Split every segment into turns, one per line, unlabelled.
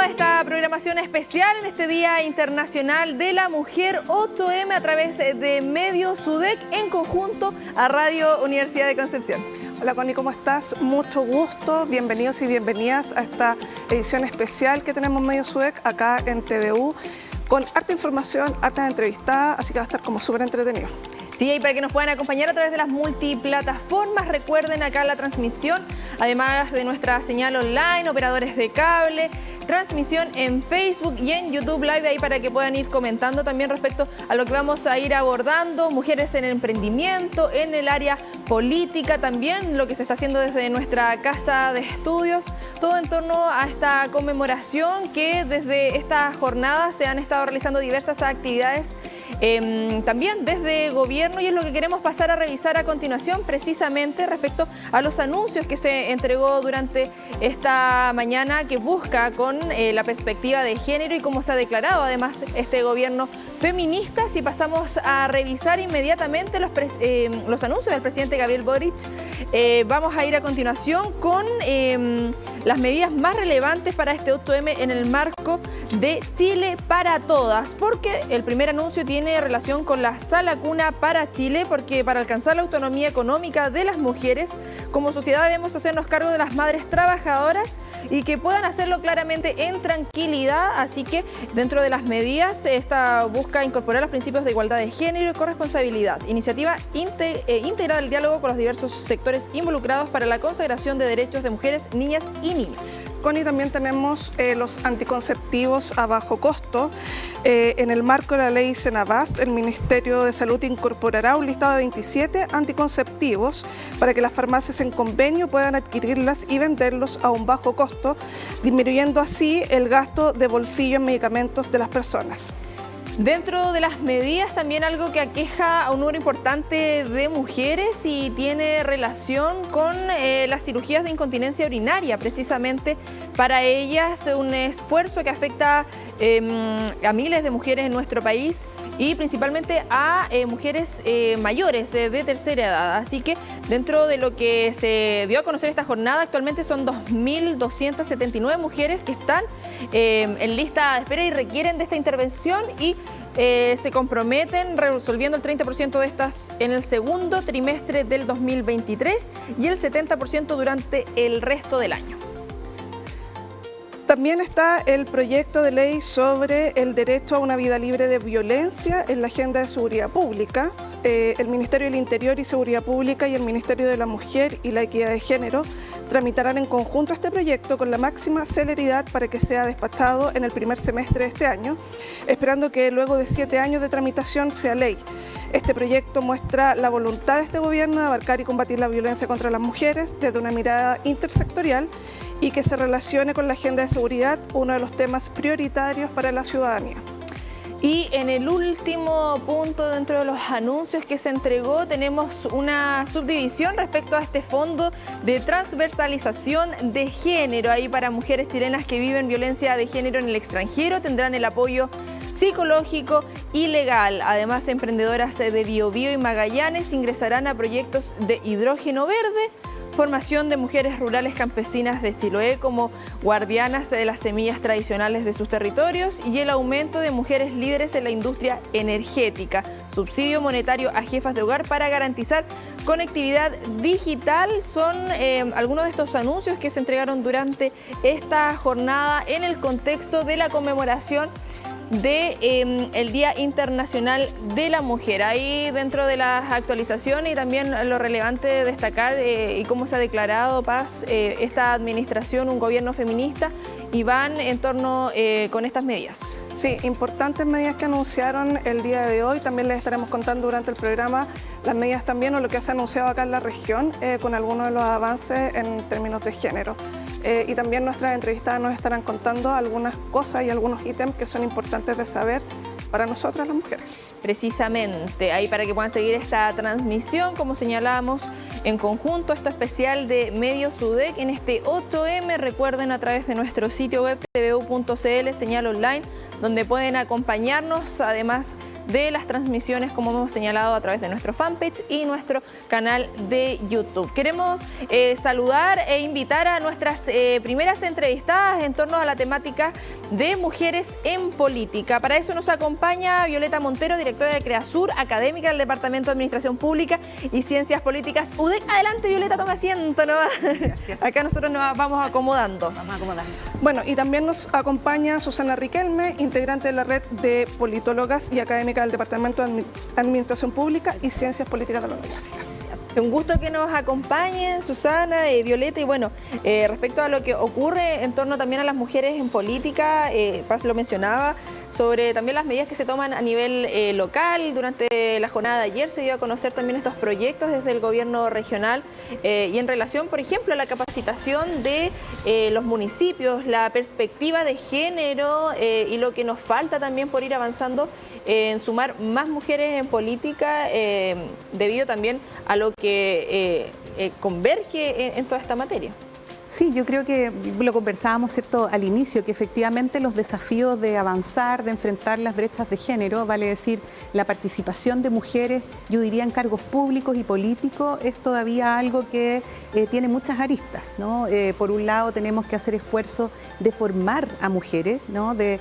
toda esta programación especial en este Día Internacional de la Mujer 8M a través de Medios UDEC en conjunto a Radio Universidad de Concepción.
Hola Connie, ¿cómo estás? Mucho gusto, bienvenidos y bienvenidas a esta edición especial que tenemos Medios UDEC acá en TVU con harta información, harta entrevistada, así que va a estar como súper entretenido.
Sí, y para que nos puedan acompañar a través de las multiplataformas, recuerden acá la transmisión, además de nuestra señal online, operadores de cable, transmisión en Facebook y en YouTube Live, ahí para que puedan ir comentando también respecto a lo que vamos a ir abordando, mujeres en el emprendimiento, en el área política también, lo que se está haciendo desde nuestra casa de estudios, todo en torno a esta conmemoración que desde esta jornada se han estado realizando diversas actividades, también desde gobierno, y es lo que queremos pasar a revisar a continuación precisamente respecto a los anuncios que se entregó durante esta mañana que busca con la perspectiva de género y cómo se ha declarado además este gobierno feminista. Si pasamos a revisar inmediatamente los anuncios del presidente Gabriel Boric, vamos a ir a continuación con las medidas más relevantes para este 8M en el marco de Chile para Todas, porque el primer anuncio tiene relación con la Sala Cuna para Chile, porque para alcanzar la autonomía económica de las mujeres, como sociedad debemos hacernos cargo de las madres trabajadoras y que puedan hacerlo claramente en tranquilidad, así que dentro de las medidas esta busca incorporar los principios de igualdad de género y corresponsabilidad, iniciativa íntegra del diálogo con los diversos sectores involucrados para la consagración de derechos de mujeres, niñas y niños.
Connie, también tenemos los anticonceptivos a bajo costo. En el marco de la ley Senabast, el Ministerio de Salud incorporará un listado de 27 anticonceptivos para que las farmacias en convenio puedan adquirirlas y venderlos a un bajo costo, disminuyendo así el gasto de bolsillo en medicamentos de las personas.
Dentro de las medidas también algo que aqueja a un número importante de mujeres y tiene relación con las cirugías de incontinencia urinaria. Precisamente para ellas un esfuerzo que afecta a miles de mujeres en nuestro país y principalmente a mujeres mayores de tercera edad. Así que dentro de lo que se dio a conocer esta jornada, actualmente son 2.279 mujeres que están en lista de espera y requieren de esta intervención y se comprometen resolviendo el 30% de estas en el segundo trimestre del 2023 y el 70% durante el resto del año.
También está el proyecto de ley sobre el derecho a una vida libre de violencia en la agenda de seguridad pública. El Ministerio del Interior y Seguridad Pública y el Ministerio de la Mujer y la Equidad de Género tramitarán en conjunto este proyecto con la máxima celeridad para que sea despachado en el primer semestre de este año, esperando que luego de 7 años de tramitación sea ley. Este proyecto muestra la voluntad de este gobierno de abarcar y combatir la violencia contra las mujeres desde una mirada intersectorial y que se relacione con la agenda de seguridad, uno de los temas prioritarios para la ciudadanía.
Y en el último punto dentro de los anuncios que se entregó tenemos una subdivisión respecto a este fondo de transversalización de género. Ahí para mujeres chilenas que viven violencia de género en el extranjero tendrán el apoyo psicológico y legal. Además, emprendedoras de Biobío y Magallanes ingresarán a proyectos de hidrógeno verde, formación de mujeres rurales campesinas de Chiloé como guardianas de las semillas tradicionales de sus territorios y el aumento de mujeres líderes en la industria energética, subsidio monetario a jefas de hogar para garantizar conectividad digital. Son algunos de estos anuncios que se entregaron durante esta jornada en el contexto de la conmemoración del Día Internacional de la Mujer. Ahí dentro de las actualizaciones y también lo relevante de destacar y cómo se ha declarado paz esta administración, un gobierno feminista, y van en torno con estas medidas.
Sí, importantes medidas que anunciaron el día de hoy. También les estaremos contando durante el programa las medidas también o lo que se ha anunciado acá en la región con algunos de los avances en términos de género. Y también nuestras entrevistadas nos estarán contando algunas cosas y algunos ítems que son importantes de saber para nosotras las mujeres.
Precisamente, ahí para que puedan seguir esta transmisión, como señalábamos, en conjunto, esto especial de Medios UDEC en este 8M, recuerden a través de nuestro sitio web tvu.cl, señal online, donde pueden acompañarnos, además de las transmisiones, como hemos señalado, a través de nuestro fanpage y nuestro canal de YouTube. Queremos saludar e invitar a nuestras primeras entrevistadas en torno a la temática de mujeres en política. Para eso nos acompaña Violeta Montero, directora de CREASUR, académica del Departamento de Administración Pública y Ciencias Políticas UDEC. Adelante, Violeta, toma asiento, ¿no?
Gracias.
Acá nosotros nos vamos acomodando.
Bueno, y también nos acompaña Susana Riquelme, integrante de la red de politólogas y académica del Departamento de Administración Pública y Ciencias Políticas de la Universidad.
Un gusto que nos acompañen, Susana, Violeta, y bueno, respecto a lo que ocurre en torno también a las mujeres en política, Paz lo mencionaba, sobre también las medidas que se toman a nivel local. Durante la jornada de ayer se dio a conocer también estos proyectos desde el gobierno regional y en relación, por ejemplo, a la capacitación de los municipios, la perspectiva de género y lo que nos falta también por ir avanzando en sumar más mujeres en política, debido también a lo que converge en toda esta materia.
Sí, yo creo que lo conversábamos, ¿cierto?, al inicio, que efectivamente los desafíos de avanzar, de enfrentar las brechas de género, vale decir, la participación de mujeres, yo diría en cargos públicos y políticos, es todavía algo que tiene muchas aristas, ¿no? Por un lado tenemos que hacer esfuerzos de formar a mujeres, ¿no? De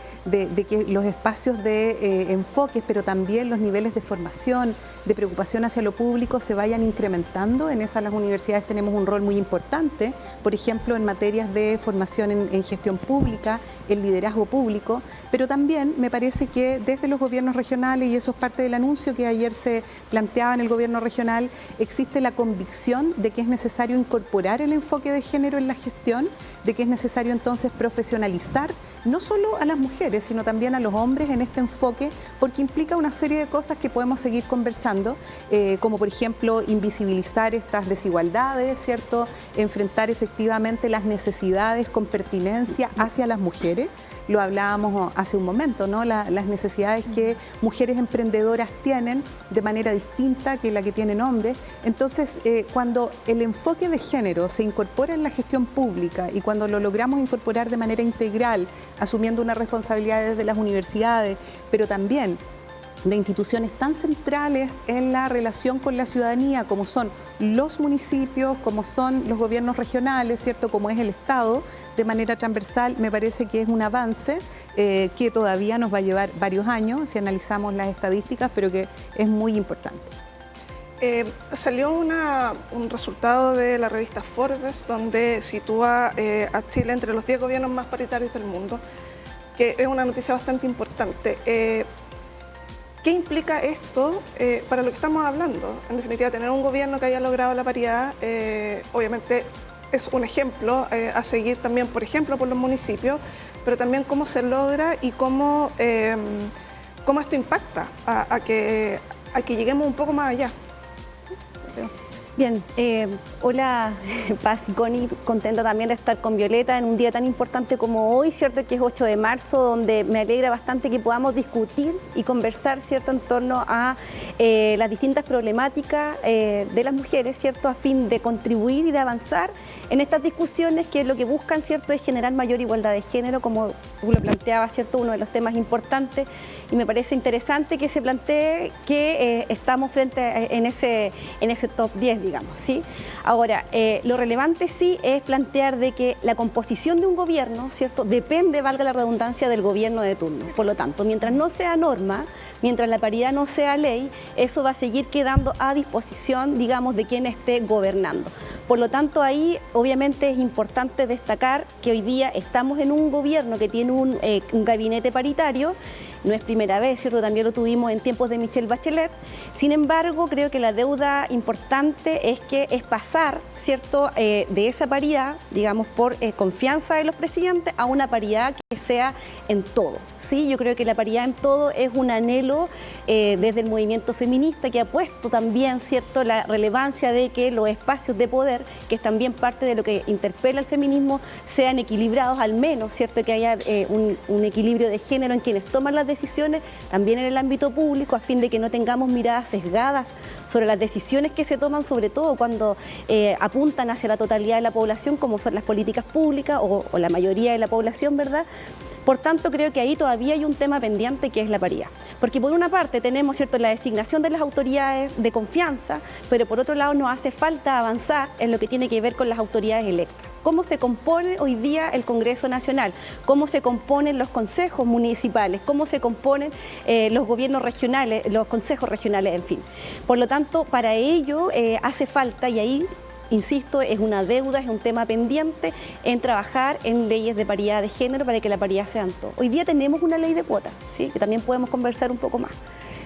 que los espacios de enfoques, pero también los niveles de formación, de preocupación hacia lo público se vayan incrementando. En esas las universidades tenemos un rol muy importante, por ejemplo, en materias de formación en gestión pública, el liderazgo público, pero también me parece que desde los gobiernos regionales, y eso es parte del anuncio que ayer se planteaba en el gobierno regional, existe la convicción de que es necesario incorporar el enfoque de género en la gestión, de que es necesario entonces profesionalizar no solo a las mujeres, sino también a los hombres en este enfoque, porque implica una serie de cosas que podemos seguir conversando, como por ejemplo invisibilizar estas desigualdades, ¿cierto?, enfrentar efectivamente las necesidades con pertinencia hacia las mujeres. Lo hablábamos hace un momento, ¿no? Las necesidades que mujeres emprendedoras tienen de manera distinta que la que tienen hombres. Entonces, cuando el enfoque de género se incorpora en la gestión pública y cuando lo logramos incorporar de manera integral, asumiendo una responsabilidad desde las universidades, pero también de instituciones tan centrales en la relación con la ciudadanía, como son los municipios, como son los gobiernos regionales, ¿cierto?, como es el Estado, de manera transversal, me parece que es un avance que todavía nos va a llevar varios años, si analizamos las estadísticas, pero que es muy importante.
Salió un resultado de la revista Forbes, donde sitúa a Chile entre los 10 gobiernos más paritarios del mundo, que es una noticia bastante importante. ¿Qué implica esto para lo que estamos hablando? En definitiva, tener un gobierno que haya logrado la paridad, obviamente es un ejemplo a seguir también, por ejemplo, por los municipios, pero también cómo se logra y cómo esto impacta a que lleguemos un poco más allá.
Bien, hola Paz y Connie, contenta también de estar con Violeta en un día tan importante como hoy, ¿cierto?, que es 8 de marzo, donde me alegra bastante que podamos discutir y conversar, ¿cierto?, en torno a las distintas problemáticas de las mujeres, ¿cierto?, a fin de contribuir y de avanzar en estas discusiones que lo que buscan, ¿cierto?, es generar mayor igualdad de género, como lo planteaba, ¿cierto?, uno de los temas importantes, y me parece interesante que se plantee que estamos frente en ese top 10, digamos, ¿sí? Ahora, lo relevante sí es plantear de que la composición de un gobierno, ¿cierto?, depende, valga la redundancia, del gobierno de turno. Por lo tanto, mientras no sea norma, mientras la paridad no sea ley, eso va a seguir quedando a disposición, digamos, de quien esté gobernando. Por lo tanto, ahí obviamente es importante destacar que hoy día estamos en un gobierno que tiene un gabinete paritario. No es primera vez, ¿cierto? También lo tuvimos en tiempos de Michelle Bachelet. Sin embargo, creo que la deuda importante es pasar, ¿cierto?, de esa paridad, digamos, por confianza de los presidentes, a una paridad que sea en todo, ¿sí? Yo creo que la paridad en todo es un anhelo desde el movimiento feminista, que ha puesto también, ¿cierto?, la relevancia de que los espacios de poder, que es también parte de lo que interpela al feminismo, sean equilibrados, al menos, ¿cierto?, que haya un equilibrio de género en quienes toman las decisiones, también en el ámbito público, a fin de que no tengamos miradas sesgadas sobre las decisiones que se toman sobre sobre todo cuando apuntan hacia la totalidad de la población, como son las políticas públicas o la mayoría de la población, ¿verdad? Por tanto, creo que ahí todavía hay un tema pendiente que es la paridad. Porque por una parte tenemos, ¿cierto?, la designación de las autoridades de confianza, pero por otro lado nos hace falta avanzar en lo que tiene que ver con las autoridades electas. Cómo se compone hoy día el Congreso Nacional, cómo se componen los consejos municipales, cómo se componen los gobiernos regionales, los consejos regionales, en fin. Por lo tanto, para ello hace falta, y ahí insisto, es una deuda, es un tema pendiente en trabajar en leyes de paridad de género para que la paridad sea en todo. Hoy día tenemos una ley de cuotas, ¿sí?, que también podemos conversar un poco más,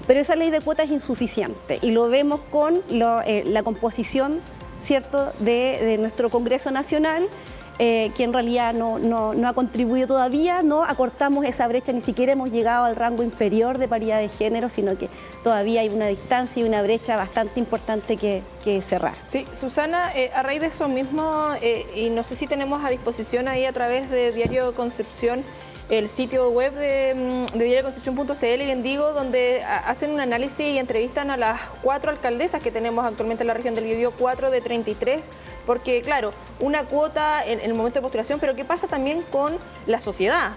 pero esa ley de cuotas es insuficiente y lo vemos con la composición, ¿cierto?, de nuestro Congreso Nacional, que en realidad no ha contribuido todavía, no acortamos esa brecha, ni siquiera hemos llegado al rango inferior de paridad de género, sino que todavía hay una distancia y una brecha bastante importante que cerrar.
Sí, Susana, a raíz de eso mismo, y no sé si tenemos a disposición ahí a través de Diario Concepción, el sitio web de diarioconcepcion.cl, bien digo, donde hacen un análisis y entrevistan a las 4 alcaldesas que tenemos actualmente en la región del Biobío, 4 de 33, porque claro, una cuota en el momento de postulación, pero ¿qué pasa también con la sociedad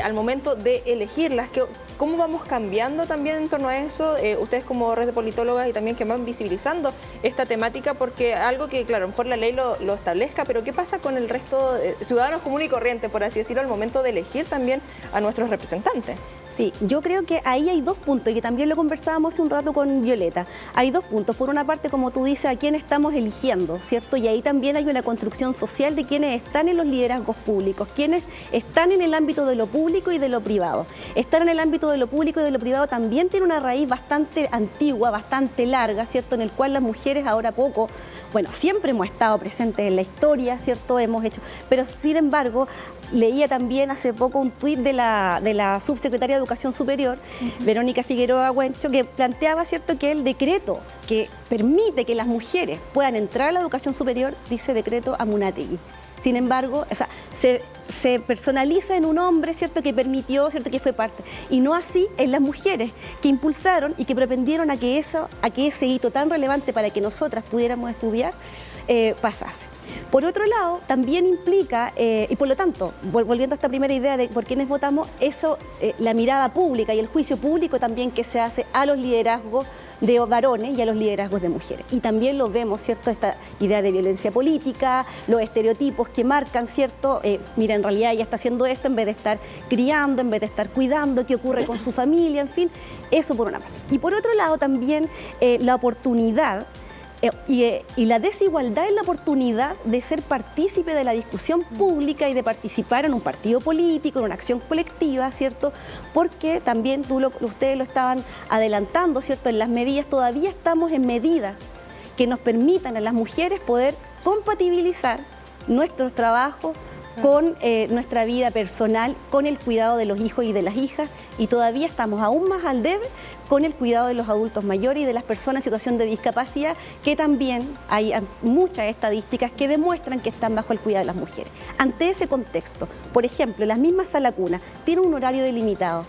al momento de elegirlas? ¿Cómo vamos cambiando también en torno a eso? Ustedes como red de politólogas y también que van visibilizando esta temática, porque algo que, claro, a lo mejor la ley lo establezca, pero ¿qué pasa con el resto de ciudadanos comunes y corrientes, por así decirlo, al momento de elegir también a nuestros representantes?
Sí, yo creo que ahí hay dos puntos y que también lo conversábamos hace un rato con Violeta. Hay dos puntos. Por una parte, como tú dices, a quién estamos eligiendo, ¿cierto? Y ahí también hay una construcción social de quienes están en los liderazgos públicos, quienes están en el ámbito de lo público y de lo privado. Estar en el ámbito de lo público y de lo privado también tiene una raíz bastante antigua, bastante larga, ¿cierto? En el cual las mujeres ahora poco, bueno, siempre hemos estado presentes en la historia, ¿cierto? Hemos hecho, pero sin embargo, leía también hace poco un tuit de la subsecretaria de Educación Superior, Verónica Figueroa Huencho, que planteaba, ¿cierto?, que el decreto que permite que las mujeres puedan entrar a la educación superior, dice decreto Amunátegui. Sin embargo, o sea, se personaliza en un hombre, ¿cierto?, que permitió, ¿cierto?, que fue parte. Y no así en las mujeres que impulsaron y que propendieron a que ese hito tan relevante para que nosotras pudiéramos estudiar pasase. Por otro lado, también implica, y por lo tanto, volviendo a esta primera idea de por quiénes votamos, eso, la mirada pública y el juicio público también que se hace a los liderazgos de varones y a los liderazgos de mujeres. Y también lo vemos, ¿cierto?, esta idea de violencia política, los estereotipos que marcan, ¿cierto? Mira, en realidad ella está haciendo esto en vez de estar criando, en vez de estar cuidando, qué ocurre con su familia, en fin, eso por una parte. Y por otro lado también la oportunidad y la desigualdad en la oportunidad de ser partícipe de la discusión pública y de participar en un partido político, en una acción colectiva, ¿cierto? Porque también ustedes lo estaban adelantando, ¿cierto? En las medidas, todavía estamos en medidas que nos permitan a las mujeres poder compatibilizar nuestros trabajos con nuestra vida personal, con el cuidado de los hijos y de las hijas, y todavía estamos aún más al debe con el cuidado de los adultos mayores y de las personas en situación de discapacidad, que también hay muchas estadísticas que demuestran que están bajo el cuidado de las mujeres. Ante ese contexto, por ejemplo, las mismas salas cuna tienen un horario delimitado.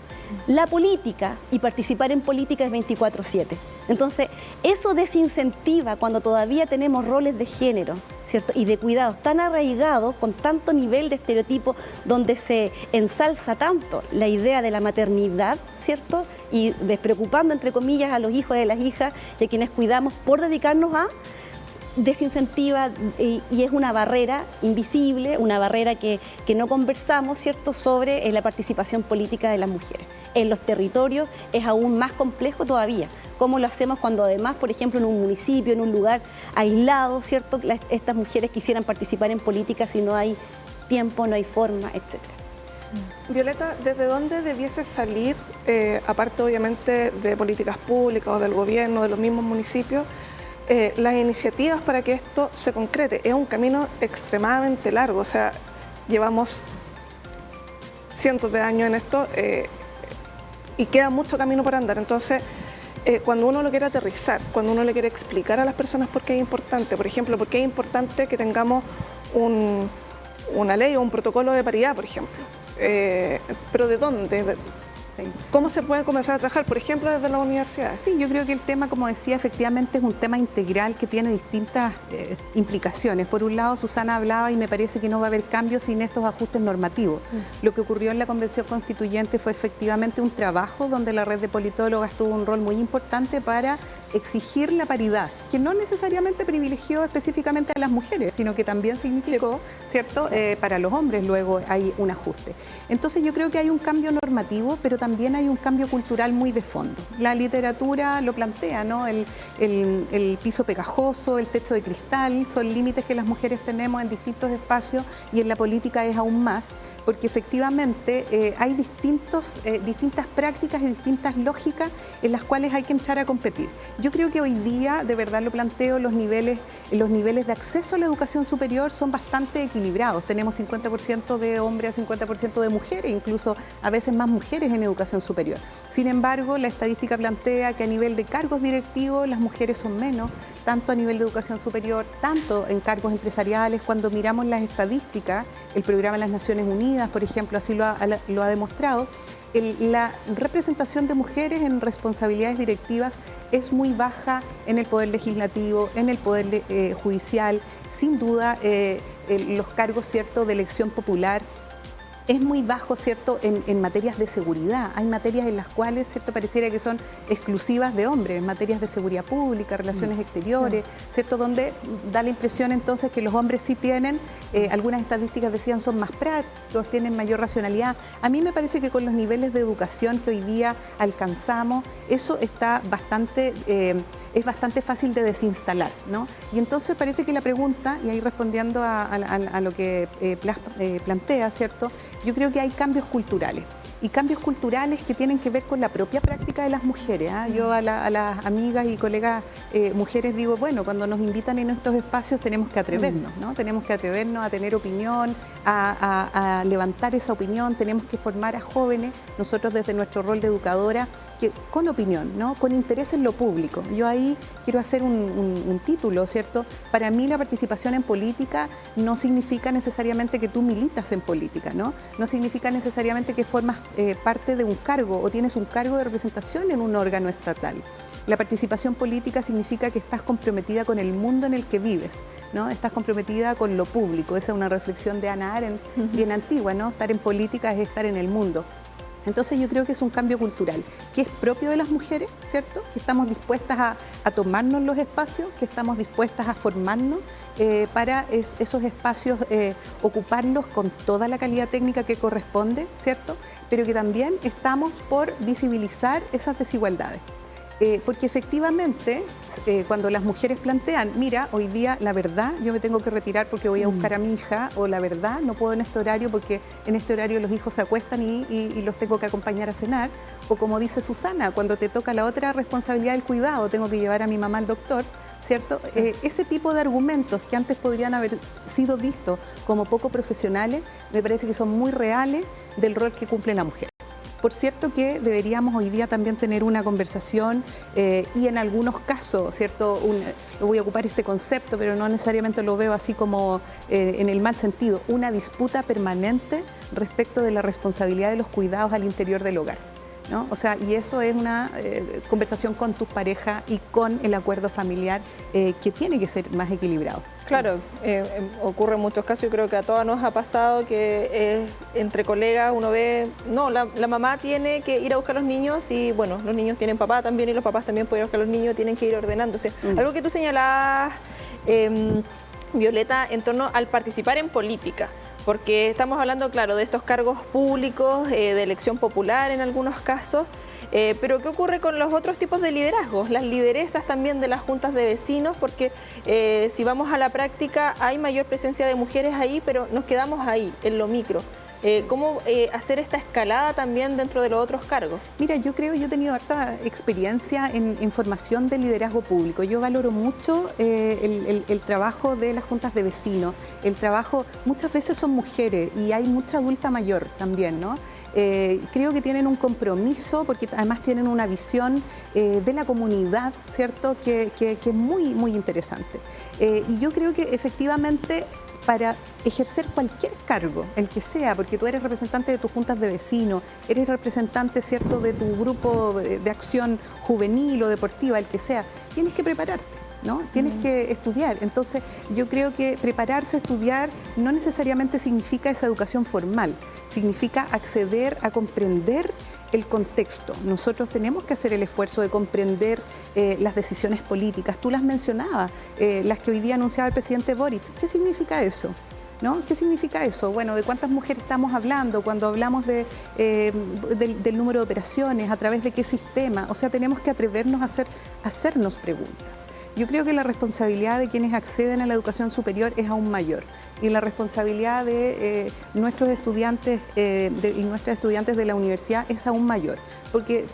La política y participar en política es 24/7. Entonces, eso desincentiva cuando todavía tenemos roles de género, ¿cierto?, y de cuidados tan arraigados, con tanto nivel de estereotipo, donde se ensalza tanto la idea de la maternidad, ¿cierto?, y despreocupando, entre comillas, a los hijos y a las hijas y a quienes cuidamos por dedicarnos a desincentiva, y es una barrera invisible, una barrera que no conversamos, ¿cierto?, sobre la participación política de las mujeres. En los territorios es aún más complejo todavía. ¿Cómo lo hacemos cuando además, por ejemplo, en un municipio, en un lugar aislado, ¿cierto?, estas mujeres quisieran participar en política si no hay tiempo, no hay forma, etcétera?
Violeta, ¿desde dónde debiese salir, aparte obviamente de políticas públicas o del gobierno, de los mismos municipios, las iniciativas para que esto se concrete? Es un camino extremadamente largo, o sea, llevamos cientos de años en esto y queda mucho camino por andar. Entonces, cuando uno lo quiere aterrizar, cuando uno le quiere explicar a las personas por qué es importante, por ejemplo, por qué es importante que tengamos una ley o un protocolo de paridad, por ejemplo, pero ¿de dónde?
Sí.
¿Cómo se puede comenzar a trabajar, por ejemplo, desde las universidades?
Sí, yo creo que el tema, como decía, efectivamente es un tema integral que tiene distintas implicaciones. Por un lado, Susana hablaba y me parece que no va a haber cambios sin estos ajustes normativos. Lo que ocurrió en la Convención Constituyente fue efectivamente un trabajo donde la red de politólogas tuvo un rol muy importante para exigir la paridad, que no necesariamente privilegió específicamente a las mujeres, sino que también significó, ¿cierto?, para los hombres luego hay un ajuste. Entonces yo creo que hay un cambio normativo, pero también hay un cambio cultural muy de fondo. La literatura lo plantea, ¿no? El piso pegajoso, el techo de cristal, son límites que las mujeres tenemos en distintos espacios y en la política es aún más, porque efectivamente hay distintas prácticas y distintas lógicas en las cuales hay que entrar a competir. Yo creo que hoy día, de verdad lo planteo, los niveles de acceso a la educación superior son bastante equilibrados. Tenemos 50% de hombres a 50% de mujeres, incluso a veces más mujeres en educación superior. Sin embargo, la estadística plantea que a nivel de cargos directivos las mujeres son menos, tanto a nivel de educación superior, tanto en cargos empresariales. Cuando miramos las estadísticas, el Programa de las Naciones Unidas, por ejemplo, así lo ha demostrado, la representación de mujeres en responsabilidades directivas es muy baja en el poder legislativo, en el poder judicial, sin duda los cargos, ¿cierto?, de elección popular. Es muy bajo, ¿cierto?, en materias de seguridad. Hay materias en las cuales, ¿cierto?, pareciera que son exclusivas de hombres, en materias de seguridad pública, relaciones exteriores, ¿cierto?, donde da la impresión entonces que los hombres sí tienen, algunas estadísticas decían son más prácticos, tienen mayor racionalidad. A mí me parece que con los niveles de educación que hoy día alcanzamos, eso está es bastante fácil de desinstalar, ¿no? Y entonces parece que la pregunta, y ahí respondiendo a lo que plantea, ¿cierto?, yo creo que hay cambios culturales. Y cambios culturales que tienen que ver con la propia práctica de las mujeres. Yo a las amigas y colegas mujeres digo, bueno, cuando nos invitan en estos espacios tenemos que atrevernos, ¿no? Tenemos que atrevernos a tener opinión, a levantar esa opinión, tenemos que formar a jóvenes, nosotros desde nuestro rol de educadora, que con opinión, ¿no?, con interés en lo público. Yo ahí quiero hacer un título, ¿cierto? Para mí la participación en política no significa necesariamente que tú militas en política, ¿no? No significa necesariamente que formas parte de un cargo o tienes un cargo de representación en un órgano estatal. La participación política significa que estás comprometida con el mundo en el que vives, ¿no? Estás comprometida con lo público. Esa es una reflexión de Hannah Arendt bien antigua, ¿no? Estar en política es estar en el mundo. Entonces yo creo que es un cambio cultural que es propio de las mujeres, ¿cierto? Que estamos dispuestas a tomarnos los espacios, que estamos dispuestas a formarnos para esos espacios, ocuparlos con toda la calidad técnica que corresponde, ¿cierto? Pero que también estamos por visibilizar esas desigualdades. Porque efectivamente, cuando las mujeres plantean, mira, hoy día la verdad, yo me tengo que retirar porque voy a buscar a mi hija, o la verdad, no puedo en este horario porque en este horario los hijos se acuestan y los tengo que acompañar a cenar, o como dice Susana, cuando te toca la otra responsabilidad del cuidado, tengo que llevar a mi mamá al doctor, ¿cierto? Ese tipo de argumentos que antes podrían haber sido vistos como poco profesionales, me parece que son muy reales del rol que cumple la mujer. Por cierto que deberíamos hoy día también tener una conversación y en algunos casos, ¿cierto? Voy a ocupar este concepto, pero no necesariamente lo veo así como en el mal sentido, una disputa permanente respecto de la responsabilidad de los cuidados al interior del hogar, ¿no? O sea, y eso es una conversación con tu pareja y con el acuerdo familiar que tiene que ser más equilibrado.
Claro, ocurre en muchos casos, yo creo que a todas nos ha pasado que entre colegas uno ve, no, la mamá tiene que ir a buscar a los niños y bueno, los niños tienen papá también y los papás también pueden ir a buscar a los niños, tienen que ir ordenándose. Algo que tú señalabas, Violeta, en torno al participar en política, porque estamos hablando, claro, de estos cargos públicos, de elección popular en algunos casos, pero ¿qué ocurre con los otros tipos de liderazgos? Las lideresas también de las juntas de vecinos, porque si vamos a la práctica hay mayor presencia de mujeres ahí, pero nos quedamos ahí, en lo micro. ¿Cómo hacer esta escalada también dentro de los otros cargos?
Mira, yo he tenido harta experiencia en formación de liderazgo público. Yo valoro mucho el trabajo de las juntas de vecinos. El trabajo, muchas veces son mujeres y hay mucha adulta mayor también, ¿no? Creo que tienen un compromiso porque además tienen una visión de la comunidad, ¿cierto? Que es muy, muy interesante. Y yo creo que efectivamente para ejercer cualquier cargo, el que sea, porque tú eres representante de tus juntas de vecinos, eres representante, ¿cierto?, de tu grupo de acción juvenil o deportiva, el que sea, tienes que prepararte, ¿no? Tienes que estudiar. Entonces, yo creo que prepararse, estudiar, no necesariamente significa esa educación formal, significa acceder a comprender el contexto. Nosotros tenemos que hacer el esfuerzo de comprender las decisiones políticas. Tú las mencionabas, las que hoy día anunciaba el presidente Boric. ¿Qué significa eso? ¿No? ¿Qué significa eso? Bueno, ¿de cuántas mujeres estamos hablando? Cuando hablamos del número de operaciones, ¿a través de qué sistema? O sea, tenemos que atrevernos a hacernos preguntas. Yo creo que la responsabilidad de quienes acceden a la educación superior es aún mayor. Y la responsabilidad de nuestros estudiantes y nuestras estudiantes de la universidad es aún mayor. Porque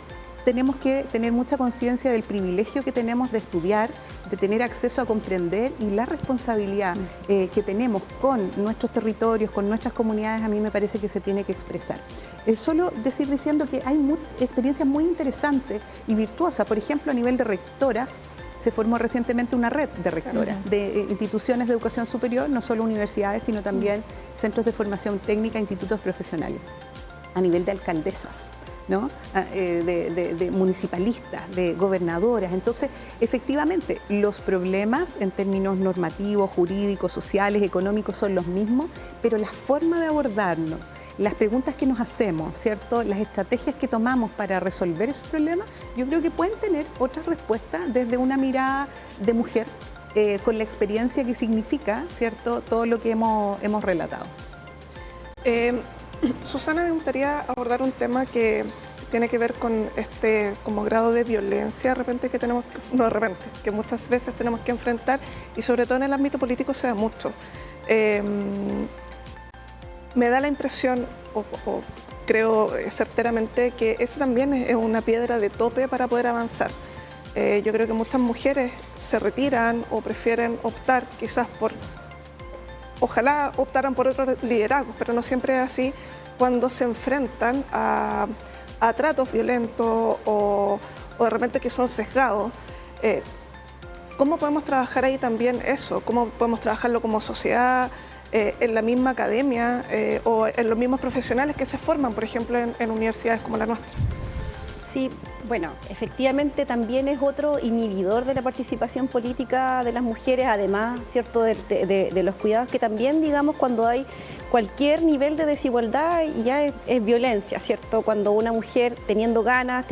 tenemos que tener mucha conciencia del privilegio que tenemos de estudiar, de tener acceso a comprender, y la responsabilidad que tenemos con nuestros territorios, con nuestras comunidades, a mí me parece que se tiene que expresar. Es solo diciendo que hay experiencias muy interesantes y virtuosas. Por ejemplo, a nivel de rectoras, se formó recientemente una red de rectoras de instituciones de educación superior, no solo universidades, sino también centros de formación técnica, institutos profesionales. A nivel de alcaldesas, ¿no? De municipalistas, de gobernadoras. Entonces, efectivamente, los problemas en términos normativos, jurídicos, sociales, económicos son los mismos, pero la forma de abordarnos, las preguntas que nos hacemos, ¿cierto?, las estrategias que tomamos para resolver esos problemas, yo creo que pueden tener otras respuestas desde una mirada de mujer, con la experiencia que significa, ¿cierto?, todo lo que hemos relatado.
Susana, me gustaría abordar un tema que tiene que ver con este como grado de violencia que muchas veces tenemos que enfrentar, y sobre todo en el ámbito político se da mucho. Me da la impresión, o creo certeramente, que eso también es una piedra de tope para poder avanzar. Yo creo que muchas mujeres se retiran o prefieren optar quizás ojalá optaran por otros liderazgos, pero no siempre es así, cuando se enfrentan a tratos violentos o de repente que son sesgados. ¿Cómo podemos trabajar ahí también eso? ¿Cómo podemos trabajarlo como sociedad, en la misma academia o en los mismos profesionales que se forman, por ejemplo, en universidades como la nuestra?
Sí, bueno, efectivamente también es otro inhibidor de la participación política de las mujeres, además, ¿cierto?, de los cuidados que también, digamos, cuando hay cualquier nivel de desigualdad ya es violencia, ¿cierto? Cuando una mujer teniendo ganas,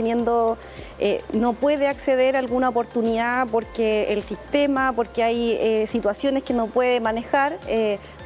no puede acceder a alguna oportunidad porque el sistema, porque hay situaciones que no puede manejar,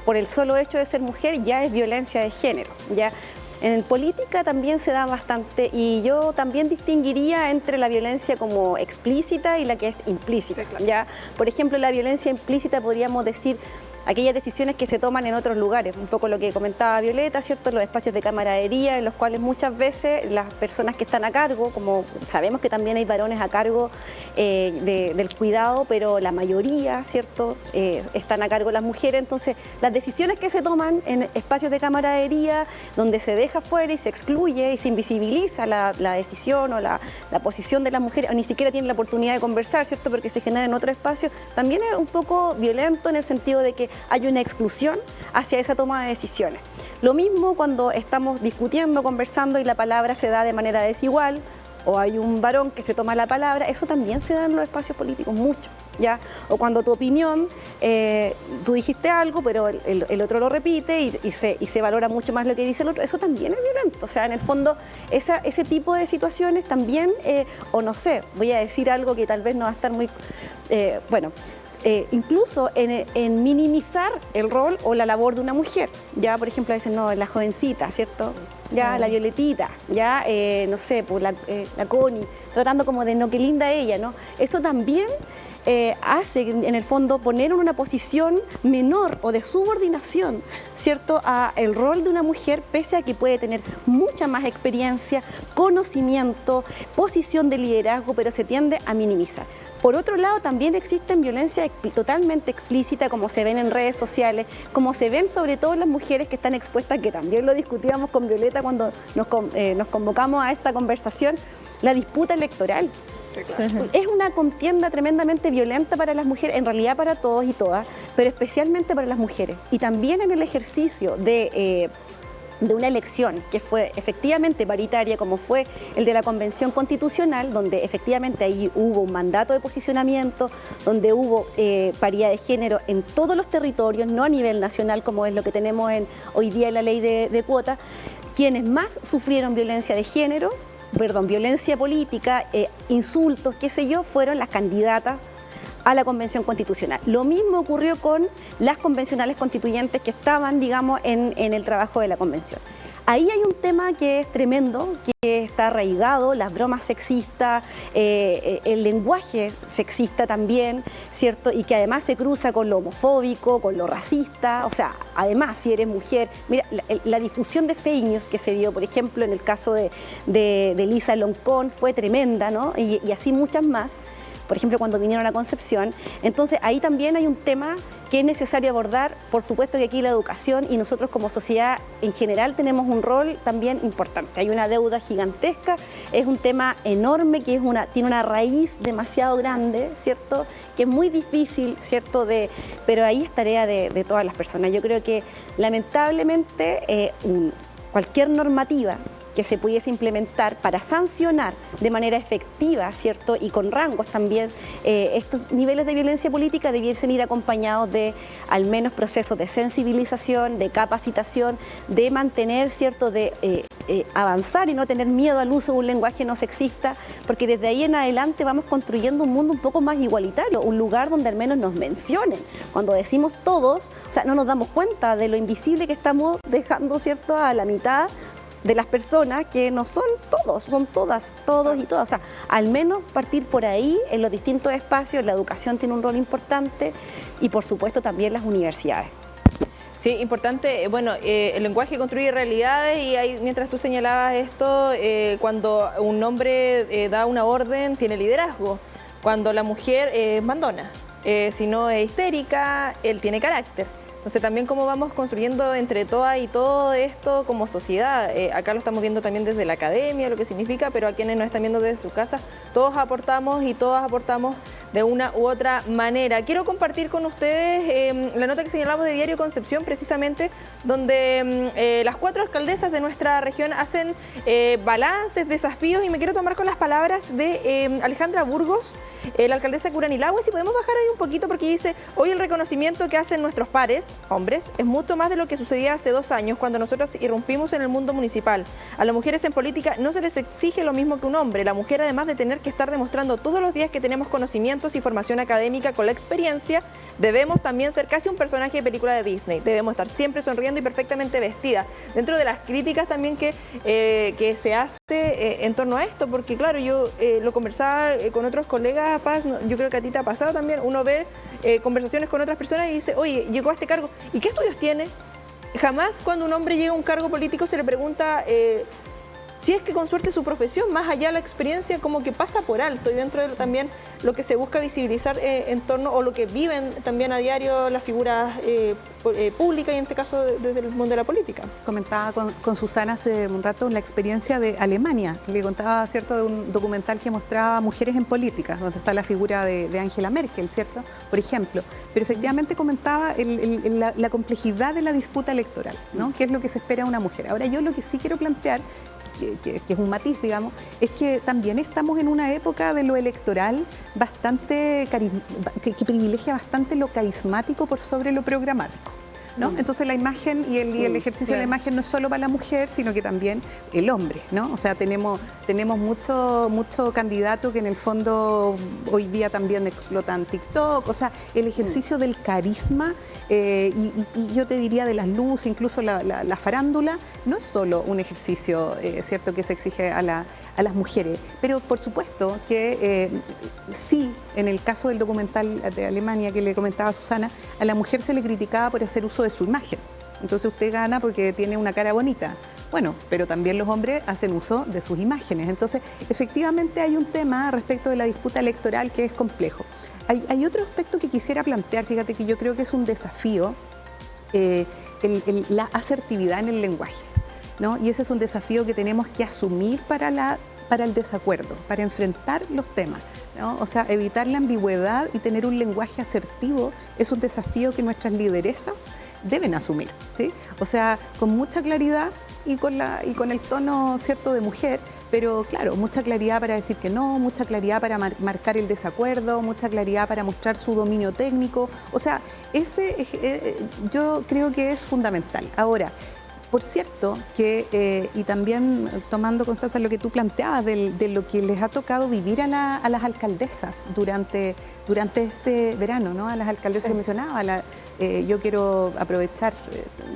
por el solo hecho de ser mujer, ya es violencia de género, ¿ya? En política también se da bastante, y yo también distinguiría entre la violencia como explícita y la que es implícita. Sí, claro. ¿Ya? Por ejemplo, la violencia implícita podríamos decir aquellas decisiones que se toman en otros lugares, un poco lo que comentaba Violeta, ¿cierto?, los espacios de camaradería en los cuales muchas veces las personas que están a cargo, como sabemos que también hay varones a cargo del cuidado, pero la mayoría, ¿cierto?, están a cargo las mujeres. Entonces, las decisiones que se toman en espacios de camaradería, donde se deja fuera y se excluye y se invisibiliza la decisión o la posición de las mujeres, o ni siquiera tienen la oportunidad de conversar, ¿cierto?, porque se genera en otro espacio, también es un poco violento en el sentido de que hay una exclusión hacia esa toma de decisiones. Lo mismo cuando estamos discutiendo, conversando y la palabra se da de manera desigual, o hay un varón que se toma la palabra, eso también se da en los espacios políticos mucho, ¿ya? O cuando tu opinión, tú dijiste algo, pero el otro lo repite y se valora mucho más lo que dice el otro, eso también es violento. O sea, en el fondo, ese tipo de situaciones también, o no sé, voy a decir algo que tal vez no va a estar muy, incluso en minimizar el rol o la labor de una mujer. Ya, por ejemplo, a veces no, la jovencita, ¿cierto? Ya, sí. La Violetita, ya, no sé, pues la Connie, tratando como de no, qué linda ella, ¿no? Eso también hace, en el fondo, poner en una posición menor o de subordinación, ¿cierto?, a el rol de una mujer, pese a que puede tener mucha más experiencia, conocimiento, posición de liderazgo, pero se tiende a minimizar. Por otro lado, también existen violencia totalmente explícita, como se ven en redes sociales, como se ven sobre todo las mujeres que están expuestas, que también lo discutíamos con Violeta cuando nos convocamos a esta conversación, la disputa electoral. Es una contienda tremendamente violenta para las mujeres, en realidad para todos y todas, pero especialmente para las mujeres. Y también en el ejercicio de una elección que fue efectivamente paritaria, como fue el de la Convención Constitucional, donde efectivamente ahí hubo un mandato de posicionamiento, donde hubo paridad de género en todos los territorios, no a nivel nacional como es lo que tenemos hoy día en la ley de cuotas. Quienes más sufrieron violencia de género, violencia política, insultos, qué sé yo, fueron las candidatas a la Convención Constitucional. Lo mismo ocurrió con las convencionales constituyentes que estaban, digamos, en el trabajo de la Convención. Ahí hay un tema que es tremendo, que está arraigado, las bromas sexistas, el lenguaje sexista también, ¿cierto? Y que además se cruza con lo homofóbico, con lo racista, o sea, además si eres mujer, mira, la difusión de fake news que se dio, por ejemplo, en el caso de Lisa Loncón fue tremenda, ¿no? Y así muchas más. Por ejemplo, cuando vinieron a Concepción. Entonces, ahí también hay un tema que es necesario abordar. Por supuesto que aquí la educación y nosotros como sociedad en general tenemos un rol también importante. Hay una deuda gigantesca, es un tema enorme que tiene una raíz demasiado grande, ¿cierto? Que es muy difícil, ¿cierto? Pero ahí es tarea de todas las personas. Yo creo que lamentablemente cualquier normativa que se pudiese implementar para sancionar de manera efectiva, ¿cierto? Y con rangos también, estos niveles de violencia política debiesen ir acompañados de al menos procesos de sensibilización, de capacitación, de mantener, ¿cierto? De avanzar y no tener miedo al uso de un lenguaje no sexista, porque desde ahí en adelante vamos construyendo un mundo un poco más igualitario, un lugar donde al menos nos mencionen. Cuando decimos todos, o sea, no nos damos cuenta de lo invisible que estamos dejando, ¿cierto? A la mitad de las personas que no son todos, son todas, todos y todas. O sea, al menos partir por ahí en los distintos espacios. La educación tiene un rol importante y por supuesto también las universidades.
Sí, importante, bueno, el lenguaje construye realidades y ahí, mientras tú señalabas esto, cuando un hombre da una orden tiene liderazgo, cuando la mujer es mandona, si no es histérica, él tiene carácter. Entonces también cómo vamos construyendo entre todas y todo esto como sociedad. Acá lo estamos viendo también desde la academia, lo que significa, pero a quienes nos están viendo desde su casa, todos aportamos y todas aportamos de una u otra manera. Quiero compartir con ustedes la nota que señalamos de Diario Concepción, precisamente, donde las 4 alcaldesas de nuestra región hacen balances, desafíos, y me quiero tomar con las palabras de Alejandra Burgos, la alcaldesa de Curanilahue. Si podemos bajar ahí un poquito, porque dice: hoy el reconocimiento que hacen nuestros pares, hombres, es mucho más de lo que sucedía hace 2 años cuando nosotros irrumpimos en el mundo municipal. A las mujeres en política no se les exige lo mismo que un hombre. La mujer, además de tener que estar demostrando todos los días que tenemos conocimientos y formación académica con la experiencia, debemos también ser casi un personaje de película de Disney. Debemos estar siempre sonriendo y perfectamente vestida. Dentro de las críticas también que se hace en torno a esto, porque claro, yo lo conversaba con otros colegas, Paz, yo creo que a ti te ha pasado también, uno ve conversaciones con otras personas y dice: oye, llegó a este cargo, ¿y qué estudios tiene? Jamás cuando un hombre llega a un cargo político se le pregunta si es que con suerte su profesión, más allá de la experiencia, como que pasa por alto, y dentro de también lo que se busca visibilizar en torno, o lo que viven también a diario las figuras públicas, y en este caso desde el mundo de la política.
Comentaba con Susana hace un rato la experiencia de Alemania, le contaba, ¿cierto?, de un documental que mostraba mujeres en política, donde está la figura de Angela Merkel, ¿cierto?, por ejemplo, pero efectivamente comentaba la complejidad de la disputa electoral, ¿no?, qué es lo que se espera de una mujer. Ahora, yo lo que sí quiero plantear, que es un matiz, digamos, es que también estamos en una época de lo electoral bastante que privilegia bastante lo carismático por sobre lo programático, ¿no? Entonces la imagen y el ejercicio de la imagen no es solo para la mujer, sino que también el hombre, ¿no? O sea, tenemos mucho candidato que en el fondo hoy día también explotan TikTok, o sea, el ejercicio del carisma y yo te diría de las luces, incluso la farándula, no es solo un ejercicio, ¿cierto?, que se exige a las mujeres, pero por supuesto que sí, en el caso del documental de Alemania que le comentaba a Susana, a la mujer se le criticaba por hacer uso de su imagen. Entonces usted gana porque tiene una cara bonita. Bueno, pero también los hombres hacen uso de sus imágenes. Entonces, efectivamente hay un tema respecto de la disputa electoral que es complejo. Hay otro aspecto que quisiera plantear, fíjate, que yo creo que es un desafío, la asertividad en el lenguaje. ¿no? Y ese es un desafío que tenemos que asumir para el desacuerdo, para enfrentar los temas, ¿no? O sea, evitar la ambigüedad y tener un lenguaje asertivo es un desafío que nuestras lideresas deben asumir, ¿sí? O sea, con mucha claridad y con el tono, ¿cierto?, de mujer, pero claro, mucha claridad para decir que no, mucha claridad para marcar el desacuerdo, mucha claridad para mostrar su dominio técnico. O sea, yo creo que es fundamental. Ahora, por cierto, que, y también tomando, Constanza, lo que tú planteabas de lo que les ha tocado vivir a las alcaldesas durante este verano, ¿no? A las alcaldesas que mencionaba. Yo quiero aprovechar,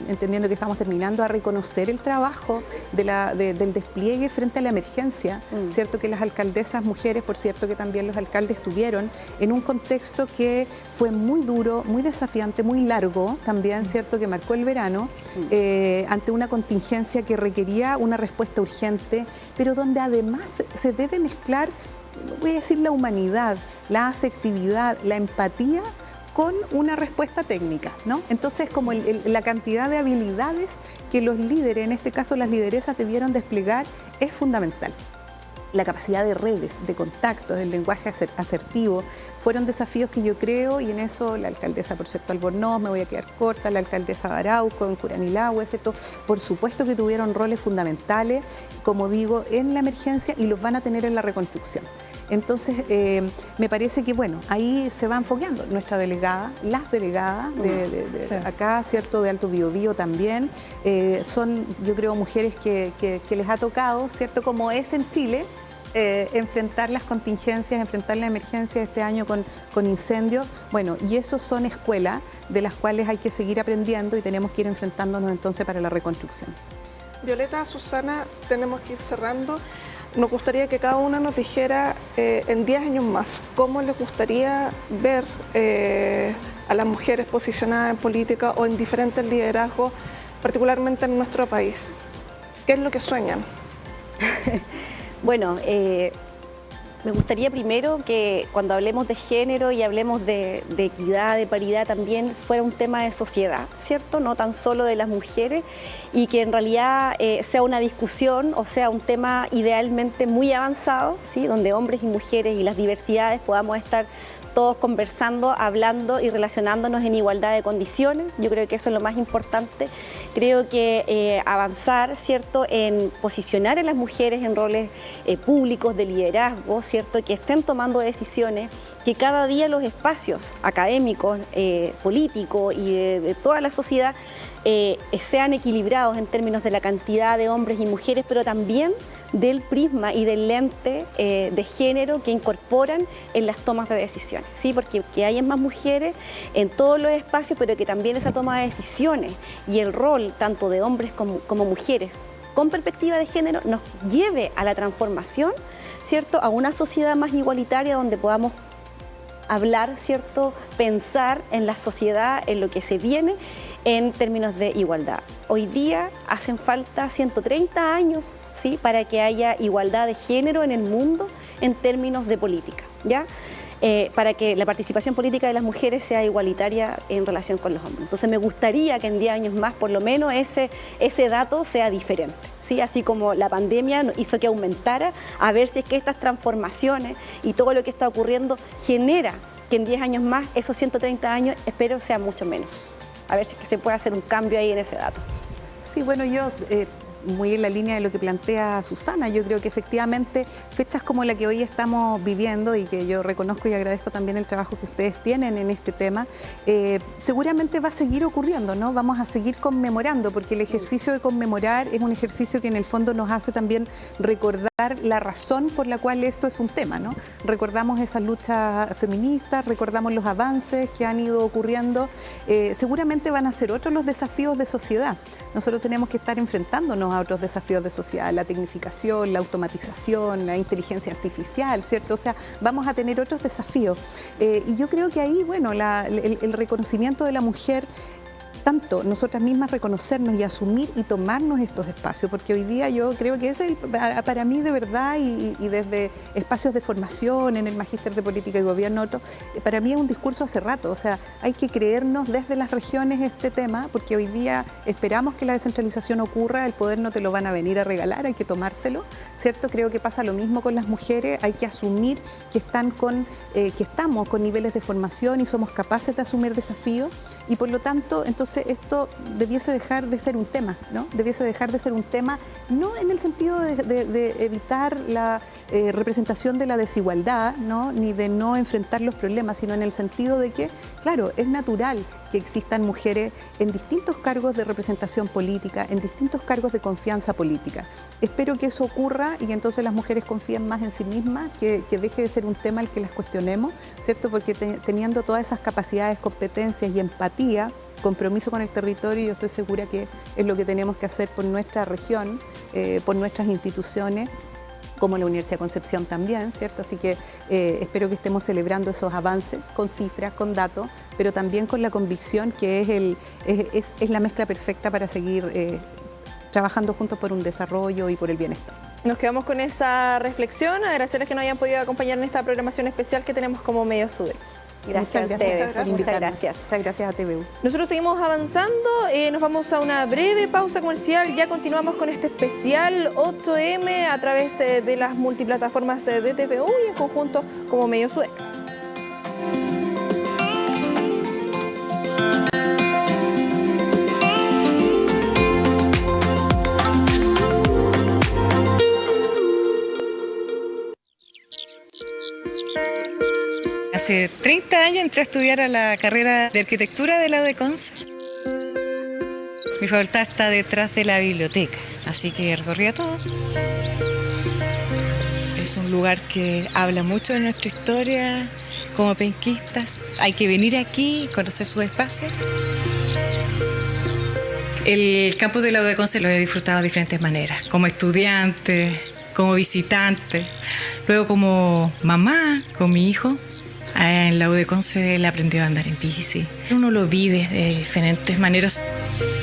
entendiendo que estamos terminando, a reconocer el trabajo del despliegue frente a la emergencia, ¿cierto? Que las alcaldesas mujeres, por cierto, que también los alcaldes tuvieron, en un contexto que fue muy duro, muy desafiante, muy largo también, ¿cierto? Que marcó el verano, ante una contingencia que requería una respuesta urgente, pero donde además se debe mezclar, voy a decir, la humanidad, la afectividad, la empatía con una respuesta técnica, ¿no? Entonces, como la cantidad de habilidades que los líderes, en este caso las lideresas, debieron desplegar es fundamental. La capacidad de redes, de contactos, el lenguaje asertivo, fueron desafíos que yo creo, y en eso la alcaldesa, por cierto, Albornoz, me voy a quedar corta, la alcaldesa de Arauco, en Curanilahue, ¿cierto? Por supuesto que tuvieron roles fundamentales, como digo, en la emergencia y los van a tener en la reconstrucción. Entonces, me parece que, bueno, ahí se va enfoqueando nuestra delegada, las delegadas de acá, ¿cierto?, de Alto Biobío también, son, yo creo, mujeres que les ha tocado, ¿cierto?, como es en Chile, enfrentar las contingencias, enfrentar la emergencia de este año con incendios. Bueno, y esos son escuelas de las cuales hay que seguir aprendiendo y tenemos que ir enfrentándonos entonces para la reconstrucción.
Violeta, Susana, tenemos que ir cerrando. Nos gustaría que cada una nos dijera en 10 años más cómo les gustaría ver a las mujeres posicionadas en política o en diferentes liderazgos, particularmente en nuestro país. ¿Qué es lo que sueñan?
Bueno, me gustaría primero que cuando hablemos de género y hablemos de equidad, de paridad, también fuera un tema de sociedad, ¿cierto? No tan solo de las mujeres, y que en realidad sea una discusión o sea un tema idealmente muy avanzado, ¿sí? Donde hombres y mujeres y las diversidades podamos estar todos conversando, hablando y relacionándonos en igualdad de condiciones. Yo creo que eso es lo más importante. Creo que avanzar, ¿cierto?, en posicionar a las mujeres en roles públicos de liderazgo, ¿cierto?, que estén tomando decisiones, que cada día los espacios académicos, políticos y de toda la sociedad sean equilibrados en términos de la cantidad de hombres y mujeres, pero también del prisma y del lente de género que incorporan en las tomas de decisiones, ¿sí? Porque que hayan más mujeres en todos los espacios, pero que también esa toma de decisiones y el rol tanto de hombres como mujeres con perspectiva de género nos lleve a la transformación, ¿cierto?, a una sociedad más igualitaria donde podamos hablar, ¿cierto?, pensar en la sociedad, en lo que se viene en términos de igualdad. Hoy día hacen falta 130 años, ¿sí?, para que haya igualdad de género en el mundo en términos de política, ¿ya? Para que la participación política de las mujeres sea igualitaria en relación con los hombres. Entonces me gustaría que en 10 años más, por lo menos, ese dato sea diferente, ¿sí? Así como la pandemia hizo que aumentara, a ver si es que estas transformaciones y todo lo que está ocurriendo genera que en 10 años más, esos 130 años, espero sean mucho menos. A ver si es que se puede hacer un cambio ahí en ese dato.
Sí, bueno, yo muy en la línea de lo que plantea Susana, yo creo que efectivamente fechas como la que hoy estamos viviendo y que yo reconozco y agradezco también el trabajo que ustedes tienen en este tema, seguramente va a seguir ocurriendo, ¿no? Vamos a seguir conmemorando, porque el ejercicio de conmemorar es un ejercicio que en el fondo nos hace también recordar la razón por la cual esto es un tema, ¿no? Recordamos esas luchas feministas, recordamos los avances que han ido ocurriendo, seguramente van a ser otros los desafíos de sociedad. Nosotros tenemos que estar enfrentándonos a otros desafíos de sociedad, la tecnificación, la automatización, la inteligencia artificial, ¿cierto? O sea, vamos a tener otros desafíos. Y yo creo que ahí, bueno, el reconocimiento de la mujer tanto nosotras mismas reconocernos y asumir y tomarnos estos espacios, porque hoy día yo creo que ese es para mí de verdad y desde espacios de formación en el Magíster de Política y Gobierno, para mí es un discurso hace rato, o sea, hay que creernos desde las regiones este tema, porque hoy día esperamos que la descentralización ocurra, el poder no te lo van a venir a regalar, hay que tomárselo, ¿cierto? Creo que pasa lo mismo con las mujeres, hay que asumir que estamos con niveles de formación y somos capaces de asumir desafíos, y por lo tanto, entonces esto debiese dejar de ser un tema, ¿no? Debiese dejar de ser un tema, no en el sentido de evitar la representación de la desigualdad, ¿no? Ni de no enfrentar los problemas, sino en el sentido de que, claro, es natural que existan mujeres en distintos cargos de representación política, en distintos cargos de confianza política. Espero que eso ocurra y que entonces las mujeres confíen más en sí mismas, que deje de ser un tema al que las cuestionemos, ¿cierto? Porque teniendo todas esas capacidades, competencias y empatía, compromiso con el territorio, yo estoy segura que es lo que tenemos que hacer por nuestra región, por nuestras instituciones, como la Universidad de Concepción también, ¿cierto? Así que espero que estemos celebrando esos avances con cifras, con datos, pero también con la convicción que es la mezcla perfecta para seguir trabajando juntos por un desarrollo y por el bienestar.
Nos quedamos con esa reflexión, agradecerles que nos hayan podido acompañar en esta programación especial que tenemos como Medio Sud.
Gracias a ustedes, muchas gracias.
Muchas gracias a TVU.
Nosotros seguimos avanzando, nos vamos a una breve pausa comercial, ya continuamos con este especial 8M a través de las multiplataformas de TVU y en conjunto como Medio Sud.
Hace 30 años entré a estudiar a la carrera de arquitectura de la UDECONCE. Mi facultad está detrás de la biblioteca, así que recorría todo. Es un lugar que habla mucho de nuestra historia como penquistas. Hay que venir aquí y conocer sus espacios. El campus de la UDECONCE lo he disfrutado de diferentes maneras, como estudiante, como visitante, luego como mamá con mi hijo. En la UDECONCE él aprendió a andar en bici. Uno lo vive de diferentes maneras.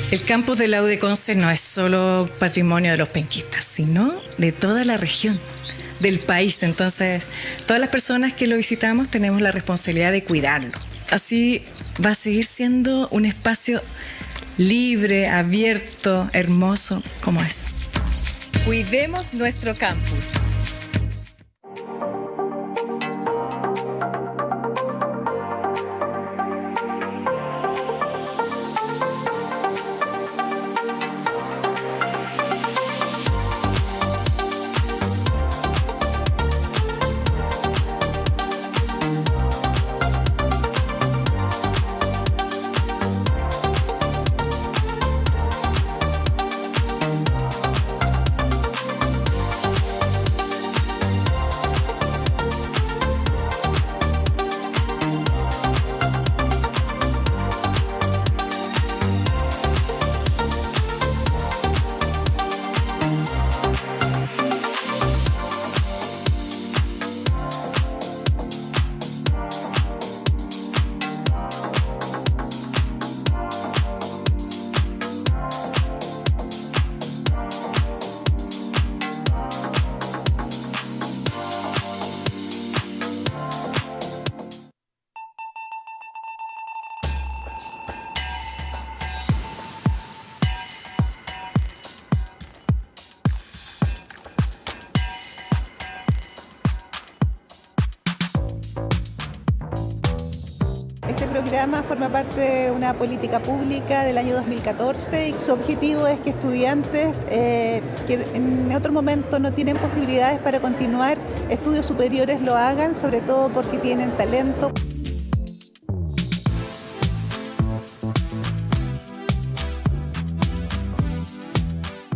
El campus de la UDECONCE no es solo patrimonio de los penquistas, sino de toda la región, del país. Entonces, todas las personas que lo visitamos tenemos la responsabilidad de cuidarlo. Así va a seguir siendo un espacio libre, abierto, hermoso, como es.
Cuidemos nuestro campus.
Este programa forma parte de una política pública del año 2014 y su objetivo es que estudiantes que en otro momento no tienen posibilidades para continuar estudios superiores lo hagan, sobre todo porque tienen talento.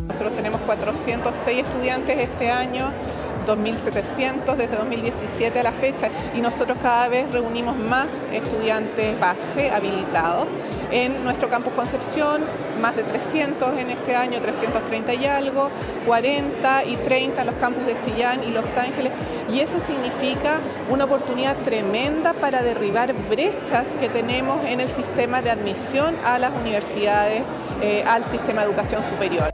Nosotros tenemos 406 estudiantes este año
2.700 desde 2017 a la fecha, y nosotros cada vez reunimos más estudiantes base habilitados. En nuestro campus Concepción, más de 300 en este año, 330 y algo, 40 y 30 en los campus de Chillán y Los Ángeles, y eso significa una oportunidad tremenda para derribar brechas que tenemos en el sistema de admisión a las universidades, al sistema de educación superior.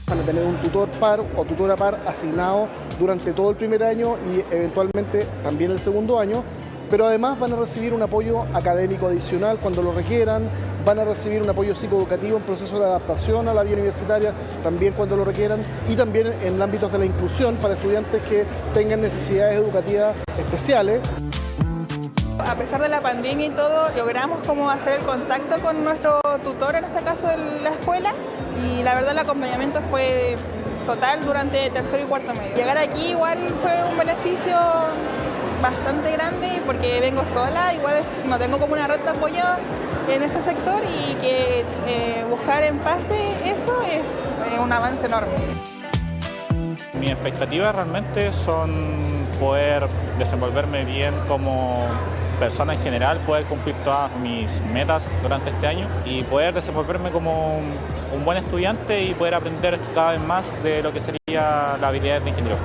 Van a tener un tutor par o tutora par asignado durante todo el primer año y eventualmente también el segundo año, pero además van a recibir un apoyo académico adicional cuando lo requieran, van a recibir un apoyo psicoeducativo en proceso de adaptación a la vida universitaria también cuando lo requieran, y también en ámbitos de la inclusión para estudiantes que tengan necesidades educativas especiales.
A pesar de la pandemia y todo, logramos como hacer el contacto con nuestro tutor, en este caso de la escuela, y la verdad el acompañamiento fue total durante tercero y cuarto medio. Llegar aquí igual fue un beneficio bastante grande porque vengo sola, igual no tengo como una red de apoyo en este sector, y que buscar en PASE eso es un avance enorme.
Mis expectativas realmente son poder desenvolverme bien como persona en general, poder cumplir todas mis metas durante este año y poder desenvolverme como un buen estudiante y poder aprender cada vez más de lo que sería la habilidad de ingeniero.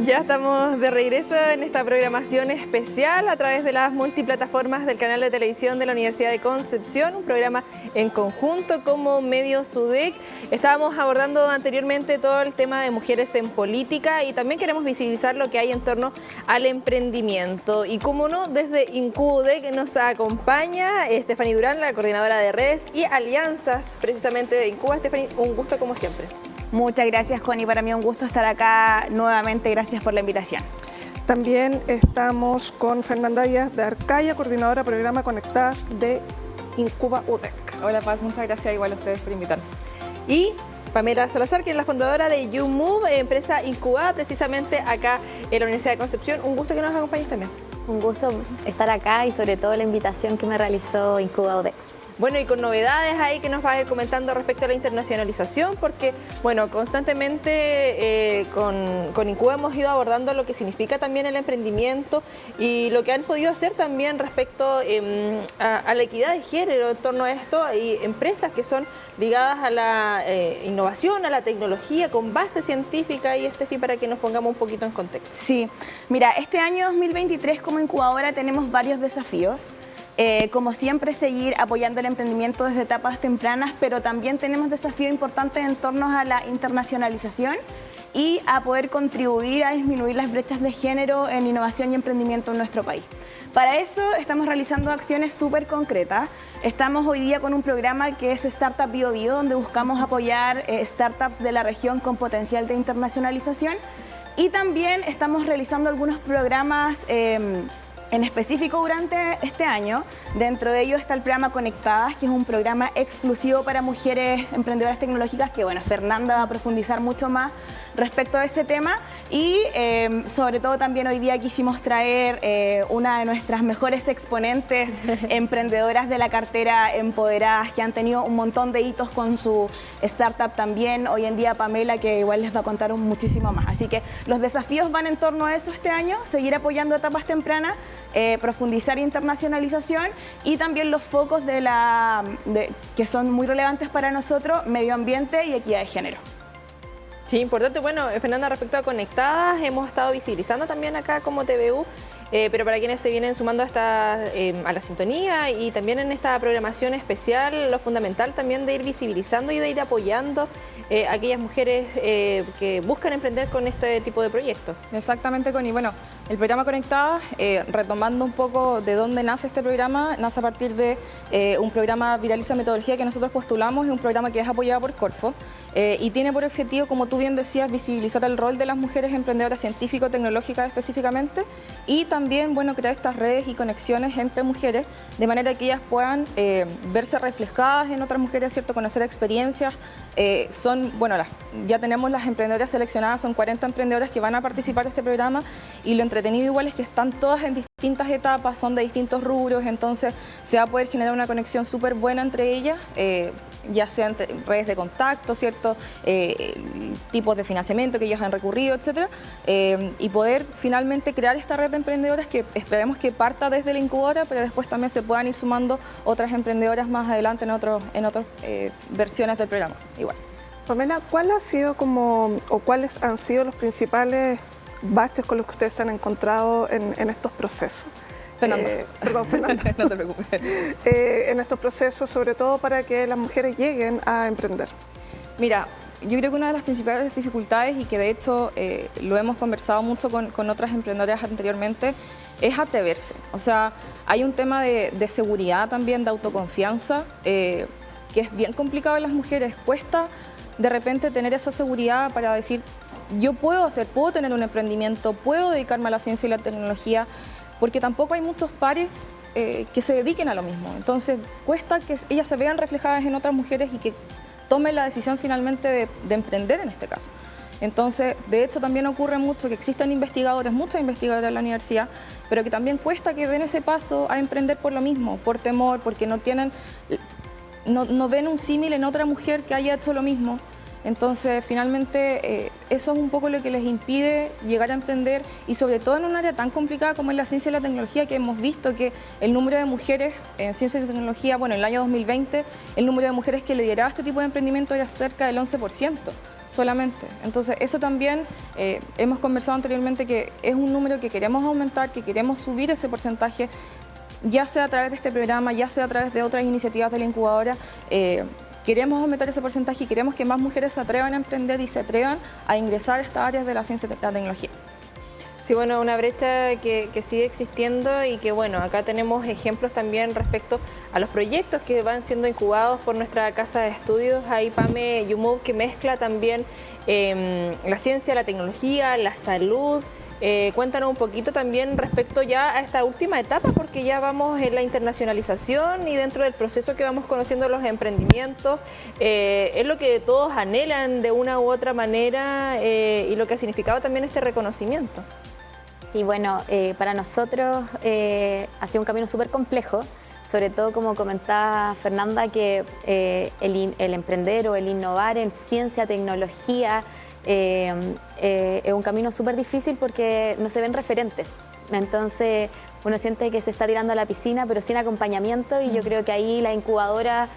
Ya estamos de regreso en esta programación especial a través de las multiplataformas del canal de televisión de la Universidad de Concepción, un programa en conjunto como medio SUDEC. Estábamos abordando anteriormente todo el tema de mujeres en política y también queremos visibilizar lo que hay en torno al emprendimiento. Y como no, desde INCUDEC nos acompaña Stephanie Durán, la coordinadora de redes y alianzas precisamente de INCUBA. Stephanie, un gusto como siempre.
Muchas gracias, Connie. Para mí un gusto estar acá nuevamente. Gracias por la invitación.
También estamos con Fernanda Díaz de Arcaya, coordinadora de programa Conectadas de INCUBA UDEC.
Hola Paz, muchas gracias igual a ustedes por invitarme.
Y Pamela Salazar, que es la fundadora de YouMove, empresa incubada precisamente acá en la Universidad de Concepción. Un gusto que nos acompañes también.
Un gusto estar acá y sobre todo la invitación que me realizó INCUBA UDEC.
Bueno, y con novedades ahí que nos va a ir comentando respecto a la internacionalización, porque, bueno, constantemente con INCUBA hemos ido abordando lo que significa también el emprendimiento y lo que han podido hacer también respecto a la equidad de género en torno a esto, y empresas que son ligadas a la innovación, a la tecnología, con base científica, y Estefi, para que nos pongamos un poquito en contexto.
Sí, mira, este año 2023 como incubadora tenemos varios desafíos. Como siempre, seguir apoyando el emprendimiento desde etapas tempranas, pero también tenemos desafíos importantes en torno a la internacionalización y a poder contribuir a disminuir las brechas de género en innovación y emprendimiento en nuestro país. Para eso estamos realizando acciones súper concretas. Estamos hoy día con un programa que es Startup Bio Bio, donde buscamos apoyar startups de la región con potencial de internacionalización, y también estamos realizando algunos programas en específico durante este año. Dentro de ello está el programa Conectadas, que es un programa exclusivo para mujeres emprendedoras tecnológicas, que bueno, Fernanda va a profundizar mucho más respecto a ese tema, y sobre todo también hoy día quisimos traer una de nuestras mejores exponentes emprendedoras de la cartera Empoderadas, que han tenido un montón de hitos con su startup también. Hoy en día Pamela, que igual les va a contar muchísimo más. Así que los desafíos van en torno a eso este año: seguir apoyando etapas tempranas, profundizar internacionalización, y también los focos que son muy relevantes para nosotros: medio ambiente y equidad de género.
Sí, importante. Bueno, Fernanda, respecto a Conectadas, hemos estado visibilizando también acá como TVU pero para quienes se vienen sumando a la sintonía y también en esta programación especial, lo fundamental también de ir visibilizando y de ir apoyando a aquellas mujeres que buscan emprender con este tipo de proyectos.
Exactamente, Connie. Bueno, el programa Conectadas, retomando un poco de dónde nace este programa, nace a partir de un programa Viraliza Metodología que nosotros postulamos, es un programa que es apoyado por Corfo y tiene por objetivo, como tú bien decías, visibilizar el rol de las mujeres emprendedoras científico-tecnológicas específicamente y también, bueno, crear estas redes y conexiones entre mujeres de manera que ellas puedan verse reflejadas en otras mujeres, ¿cierto? Conocer experiencias. Ya tenemos las emprendedoras seleccionadas, son 40 emprendedoras que van a participar de este programa y lo entretenido igual es que están todas en distintas etapas, son de distintos rubros, entonces se va a poder generar una conexión súper buena entre ellas, ya sean redes de contacto, ¿cierto? Tipos de financiamiento que ellos han recurrido, etcétera, y poder finalmente crear esta red de emprendedoras que esperemos que parta desde la incubadora, pero después también se puedan ir sumando otras emprendedoras más adelante en otras versiones del programa. Igual.
Pamela, ¿cuáles han sido los principales baches con los que ustedes se han encontrado en estos procesos?
Fernanda.
Perdón, Fernanda.
No te preocupes.
En estos procesos, sobre todo para que las mujeres lleguen a emprender.
Mira, yo creo que una de las principales dificultades y que de hecho lo hemos conversado mucho con otras emprendedoras anteriormente es atreverse. O sea, hay un tema de seguridad también, de autoconfianza, que es bien complicado en las mujeres. Cuesta de repente tener esa seguridad para decir, yo puedo tener un emprendimiento, puedo dedicarme a la ciencia y la tecnología, porque tampoco hay muchos pares que se dediquen a lo mismo. Entonces cuesta que ellas se vean reflejadas en otras mujeres y que tomen la decisión finalmente de emprender en este caso. Entonces, de hecho también ocurre mucho que existen muchas investigadoras en la universidad, pero que también cuesta que den ese paso a emprender por lo mismo, por temor, porque no ven un símil en otra mujer que haya hecho lo mismo. Entonces, finalmente, eso es un poco lo que les impide llegar a emprender y sobre todo en un área tan complicada como es la ciencia y la tecnología, que hemos visto que el número de mujeres en ciencia y tecnología, bueno, en el año 2020, el número de mujeres que lideraba este tipo de emprendimiento era cerca del 11% solamente. Entonces, eso también hemos conversado anteriormente que es un número que queremos aumentar, que queremos subir ese porcentaje, ya sea a través de este programa, ya sea a través de otras iniciativas de la incubadora. Queremos aumentar ese porcentaje y queremos que más mujeres se atrevan a emprender y se atrevan a ingresar a estas áreas de la ciencia y la tecnología.
Sí, bueno, una brecha que sigue existiendo y que, bueno, acá tenemos ejemplos también respecto a los proyectos que van siendo incubados por nuestra casa de estudios, ahí PAME YouMove, que mezcla también la ciencia, la tecnología, la salud. Cuéntanos un poquito también respecto ya a esta última etapa, porque ya vamos en la internacionalización y dentro del proceso que vamos conociendo los emprendimientos, es lo que todos anhelan de una u otra manera y lo que ha significado también este reconocimiento.
Sí, bueno, para nosotros ha sido un camino súper complejo, sobre todo como comentaba Fernanda, que el emprender o el innovar en ciencia, tecnología, es un camino súper difícil porque no se ven referentes. Entonces uno siente que se está tirando a la piscina pero sin acompañamiento y yo creo que ahí la incubadora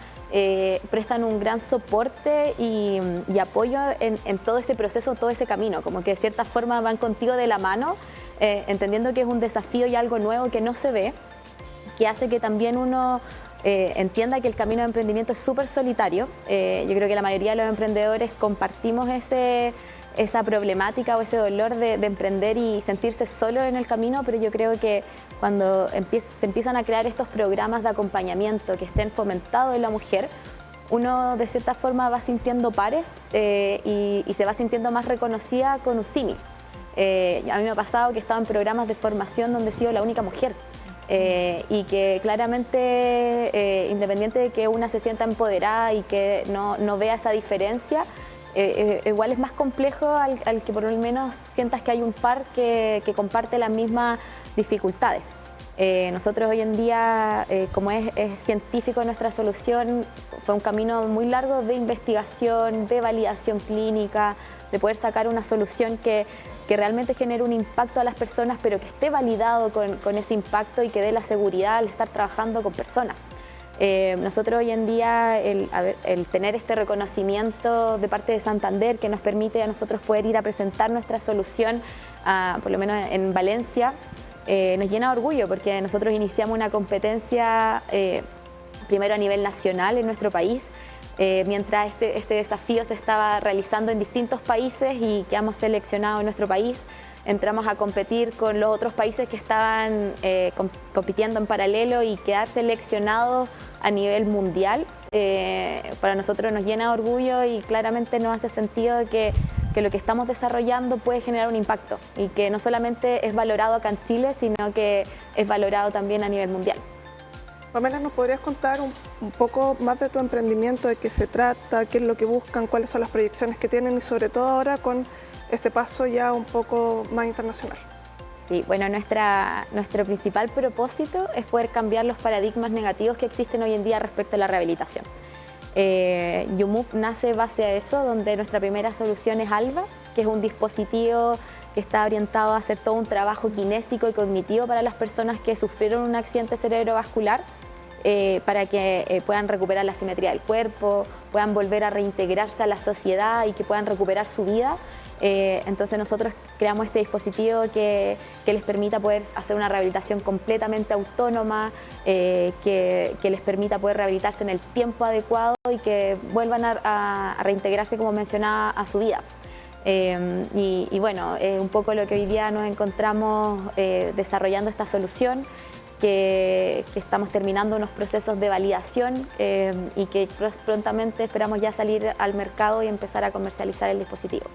prestan un gran soporte y apoyo en todo ese proceso, todo ese camino, como que de cierta forma van contigo de la mano, entendiendo que es un desafío y algo nuevo que no se ve, que hace que también uno entienda que el camino de emprendimiento es súper solitario. Yo creo que la mayoría de los emprendedores compartimos esa problemática o ese dolor de emprender y sentirse solo en el camino, pero yo creo que cuando se empiezan a crear estos programas de acompañamiento que estén fomentados en la mujer, uno de cierta forma va sintiendo pares y se va sintiendo más reconocida con un símil. A mí me ha pasado que he estado en programas de formación donde he sido la única mujer. Y que claramente, independiente de que una se sienta empoderada y que no vea esa diferencia, igual es más complejo al que por lo menos sientas que hay un par que comparte las mismas dificultades. Nosotros hoy en día, como es científico nuestra solución, fue un camino muy largo de investigación, de validación clínica, de poder sacar una solución que realmente genere un impacto a las personas, pero que esté validado con ese impacto y que dé la seguridad al estar trabajando con personas. Nosotros hoy en día, el tener este reconocimiento de parte de Santander que nos permite a nosotros poder ir a presentar nuestra solución, por lo menos en Valencia, nos llena de orgullo porque nosotros iniciamos una competencia primero a nivel nacional en nuestro país, mientras este desafío se estaba realizando en distintos países y quedamos seleccionados en nuestro país. Entramos a competir con los otros países que estaban compitiendo en paralelo y quedar seleccionados a nivel mundial. Para nosotros nos llena de orgullo y claramente nos hace sentido que lo que estamos desarrollando puede generar un impacto y que no solamente es valorado acá en Chile, sino que es valorado también a nivel mundial.
Pamela, ¿nos podrías contar un poco más de tu emprendimiento, de qué se trata, qué es lo que buscan, cuáles son las proyecciones que tienen y sobre todo ahora con este paso ya un poco más internacional?
Sí, bueno, nuestro principal propósito es poder cambiar los paradigmas negativos que existen hoy en día respecto a la rehabilitación. YouMove nace base a eso, donde nuestra primera solución es ALVA, que es un dispositivo que está orientado a hacer todo un trabajo kinésico y cognitivo para las personas que sufrieron un accidente cerebrovascular, para que puedan recuperar la simetría del cuerpo, puedan volver a reintegrarse a la sociedad y que puedan recuperar su vida. Entonces nosotros creamos este dispositivo que les permita poder hacer una rehabilitación completamente autónoma, que les permita poder rehabilitarse en el tiempo adecuado y que vuelvan a reintegrarse, como mencionaba, a su vida. Y bueno, un poco lo que hoy día nos encontramos desarrollando esta solución, que estamos terminando unos procesos de validación y que prontamente esperamos ya salir al mercado y empezar a comercializar el dispositivo.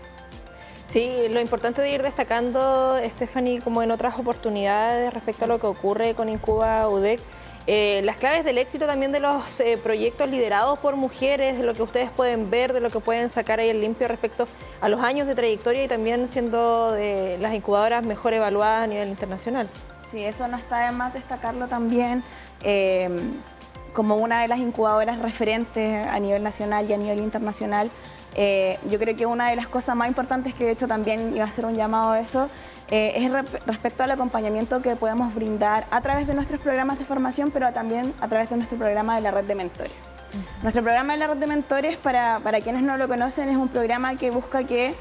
Sí, lo importante de ir destacando, Stephanie, como en otras oportunidades respecto a lo que ocurre con Incuba UDEC, las claves del éxito también de los proyectos liderados por mujeres, de lo que ustedes pueden ver, de lo que pueden sacar ahí el limpio respecto a los años de trayectoria y también siendo de las incubadoras mejor evaluadas a nivel internacional.
Sí, eso no está de más destacarlo también como una de las incubadoras referentes a nivel nacional y a nivel internacional. Yo creo que una de las cosas más importantes, que de hecho también iba a hacer un llamado a eso, es respecto al acompañamiento que podemos brindar a través de nuestros programas de formación, pero también a través de nuestro programa de la Red de Mentores. Nuestro programa de la Red de Mentores, para quienes no lo conocen, es un programa que busca que